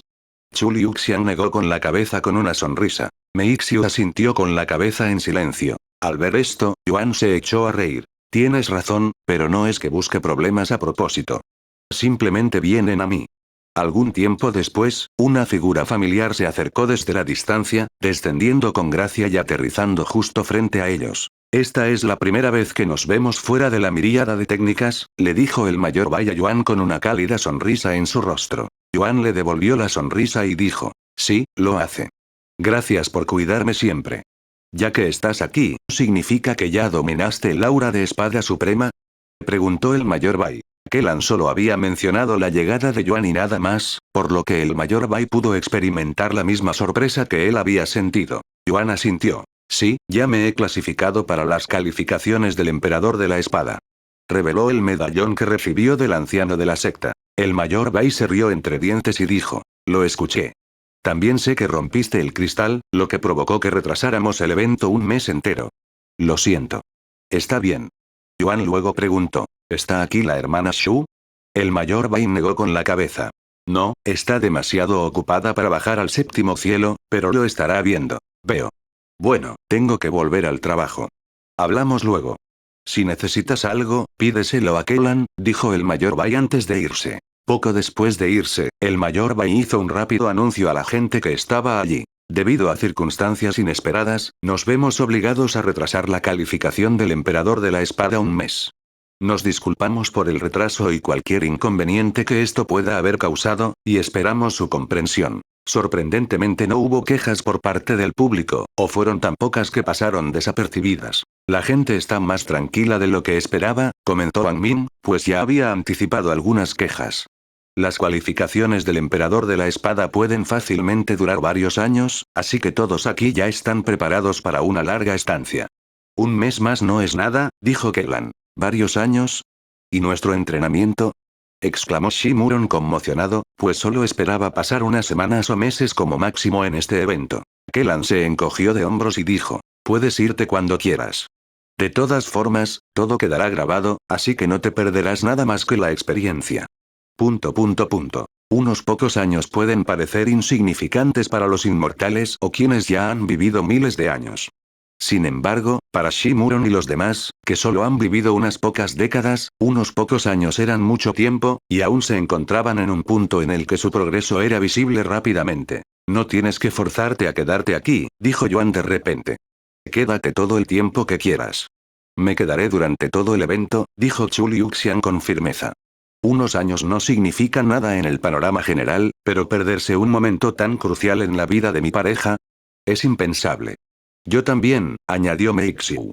Chu Liuxian negó con la cabeza con una sonrisa. Meixio asintió con la cabeza en silencio. Al ver esto, Yuan se echó a reír. Tienes razón, pero no es que busque problemas a propósito. Simplemente vienen a mí. Algún tiempo después, una figura familiar se acercó desde la distancia, descendiendo con gracia y aterrizando justo frente a ellos. Esta es la primera vez que nos vemos fuera de la miríada de técnicas, le dijo el mayor Bai a Yuan con una cálida sonrisa en su rostro. Yuan le devolvió la sonrisa y dijo: Sí, lo hace. Gracias por cuidarme siempre. Ya que estás aquí, ¿significa que ya dominaste el aura de espada suprema? Preguntó el mayor Bai. Kellan solo había mencionado la llegada de Yuan y nada más, por lo que el mayor Bai pudo experimentar la misma sorpresa que él había sentido. Yuan asintió. Sí, ya me he clasificado para las calificaciones del Emperador de la Espada. Reveló el medallón que recibió del anciano de la secta. El mayor Bai se rió entre dientes y dijo: Lo escuché. También sé que rompiste el cristal, lo que provocó que retrasáramos el evento un mes entero. Lo siento. Está bien. Yuan luego preguntó: ¿Está aquí la hermana Shu? El mayor Bai negó con la cabeza. No, está demasiado ocupada para bajar al séptimo cielo, pero lo estará viendo. Veo. Bueno, tengo que volver al trabajo. Hablamos luego. Si necesitas algo, pídeselo a Kellan, dijo el mayor Bai antes de irse. Poco después de irse, el mayor Bai hizo un rápido anuncio a la gente que estaba allí. Debido a circunstancias inesperadas, nos vemos obligados a retrasar la calificación del emperador de la espada un mes. Nos disculpamos por el retraso y cualquier inconveniente que esto pueda haber causado, y esperamos su comprensión. Sorprendentemente no hubo quejas por parte del público, o fueron tan pocas que pasaron desapercibidas. La gente está más tranquila de lo que esperaba, comentó Wang Min, pues ya había anticipado algunas quejas. Las cualificaciones del emperador de la espada pueden fácilmente durar varios años, así que todos aquí ya están preparados para una larga estancia. Un mes más no es nada, dijo Kellan. ¿Varios años? ¿Y nuestro entrenamiento? Exclamó Shimuron conmocionado, pues solo esperaba pasar unas semanas o meses como máximo en este evento. Kellan se encogió de hombros y dijo, puedes irte cuando quieras. De todas formas, todo quedará grabado, así que no te perderás nada más que la experiencia. ... Unos pocos años pueden parecer insignificantes para los inmortales o quienes ya han vivido miles de años. Sin embargo, para Shimuron y los demás, que solo han vivido unas pocas décadas, unos pocos años eran mucho tiempo, y aún se encontraban en un punto en el que su progreso era visible rápidamente. No tienes que forzarte a quedarte aquí, dijo Yuan de repente. Quédate todo el tiempo que quieras. Me quedaré durante todo el evento, dijo Chu Liuxian con firmeza. Unos años no significan nada en el panorama general, pero perderse un momento tan crucial en la vida de mi pareja es impensable. Yo también, añadió Meixiu.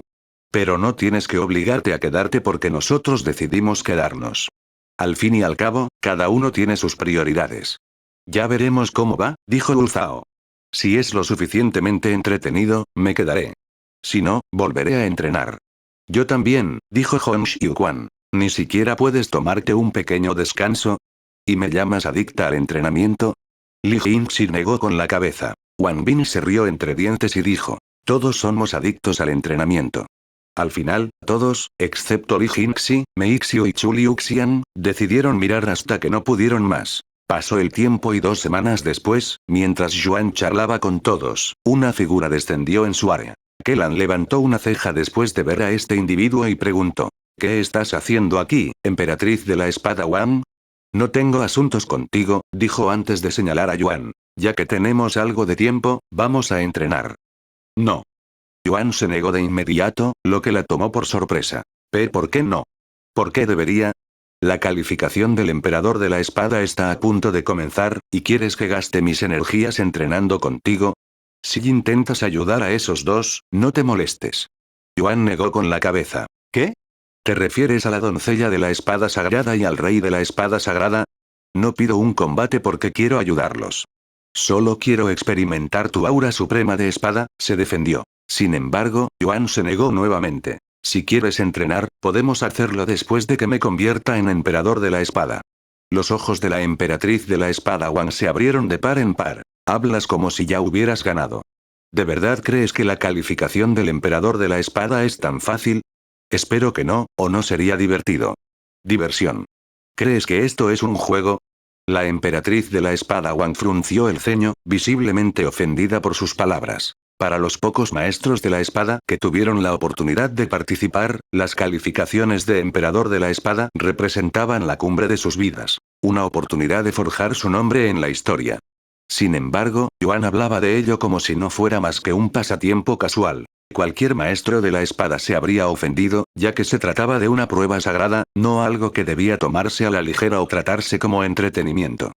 Pero no tienes que obligarte a quedarte porque nosotros decidimos quedarnos. Al fin y al cabo, cada uno tiene sus prioridades. Ya veremos cómo va, dijo Wu Zhao. Si es lo suficientemente entretenido, me quedaré. Si no, volveré a entrenar. Yo también, dijo Hong Xiuquan. ¿Ni siquiera puedes tomarte un pequeño descanso? ¿Y me llamas adicta al entrenamiento? Li Jingxi negó con la cabeza. Wang Bin se rió entre dientes y dijo, todos somos adictos al entrenamiento. Al final, todos, excepto Li Jingxi, Meixiu y Chu Liuxian, decidieron mirar hasta que no pudieron más. Pasó el tiempo y 2 semanas después, mientras Yuan charlaba con todos, una figura descendió en su área. Kellan levantó una ceja después de ver a este individuo y preguntó. ¿Qué estás haciendo aquí, emperatriz de la espada Wang? No tengo asuntos contigo, dijo antes de señalar a Yuan. Ya que tenemos algo de tiempo, vamos a entrenar. No. Yuan se negó de inmediato, lo que la tomó por sorpresa. ¿Por qué no? ¿Por qué debería? La calificación del emperador de la espada está a punto de comenzar, ¿y quieres que gaste mis energías entrenando contigo? Si intentas ayudar a esos dos, no te molestes. Yuan negó con la cabeza. ¿Qué? ¿Te refieres a la doncella de la espada sagrada y al rey de la espada sagrada? No pido un combate porque quiero ayudarlos. Solo quiero experimentar tu aura suprema de espada, se defendió. Sin embargo, Yuan se negó nuevamente. Si quieres entrenar, podemos hacerlo después de que me convierta en emperador de la espada. Los ojos de la emperatriz de la espada Wang se abrieron de par en par. Hablas como si ya hubieras ganado. ¿De verdad crees que la calificación del emperador de la espada es tan fácil? Espero que no, o no sería divertido. Diversión. ¿Crees que esto es un juego? La emperatriz de la espada Wang frunció el ceño, visiblemente ofendida por sus palabras. Para los pocos maestros de la espada que tuvieron la oportunidad de participar, las calificaciones de emperador de la espada representaban la cumbre de sus vidas. Una oportunidad de forjar su nombre en la historia. Sin embargo, Yuan hablaba de ello como si no fuera más que un pasatiempo casual. Cualquier maestro de la espada se habría ofendido, ya que se trataba de una prueba sagrada, no algo que debía tomarse a la ligera o tratarse como entretenimiento.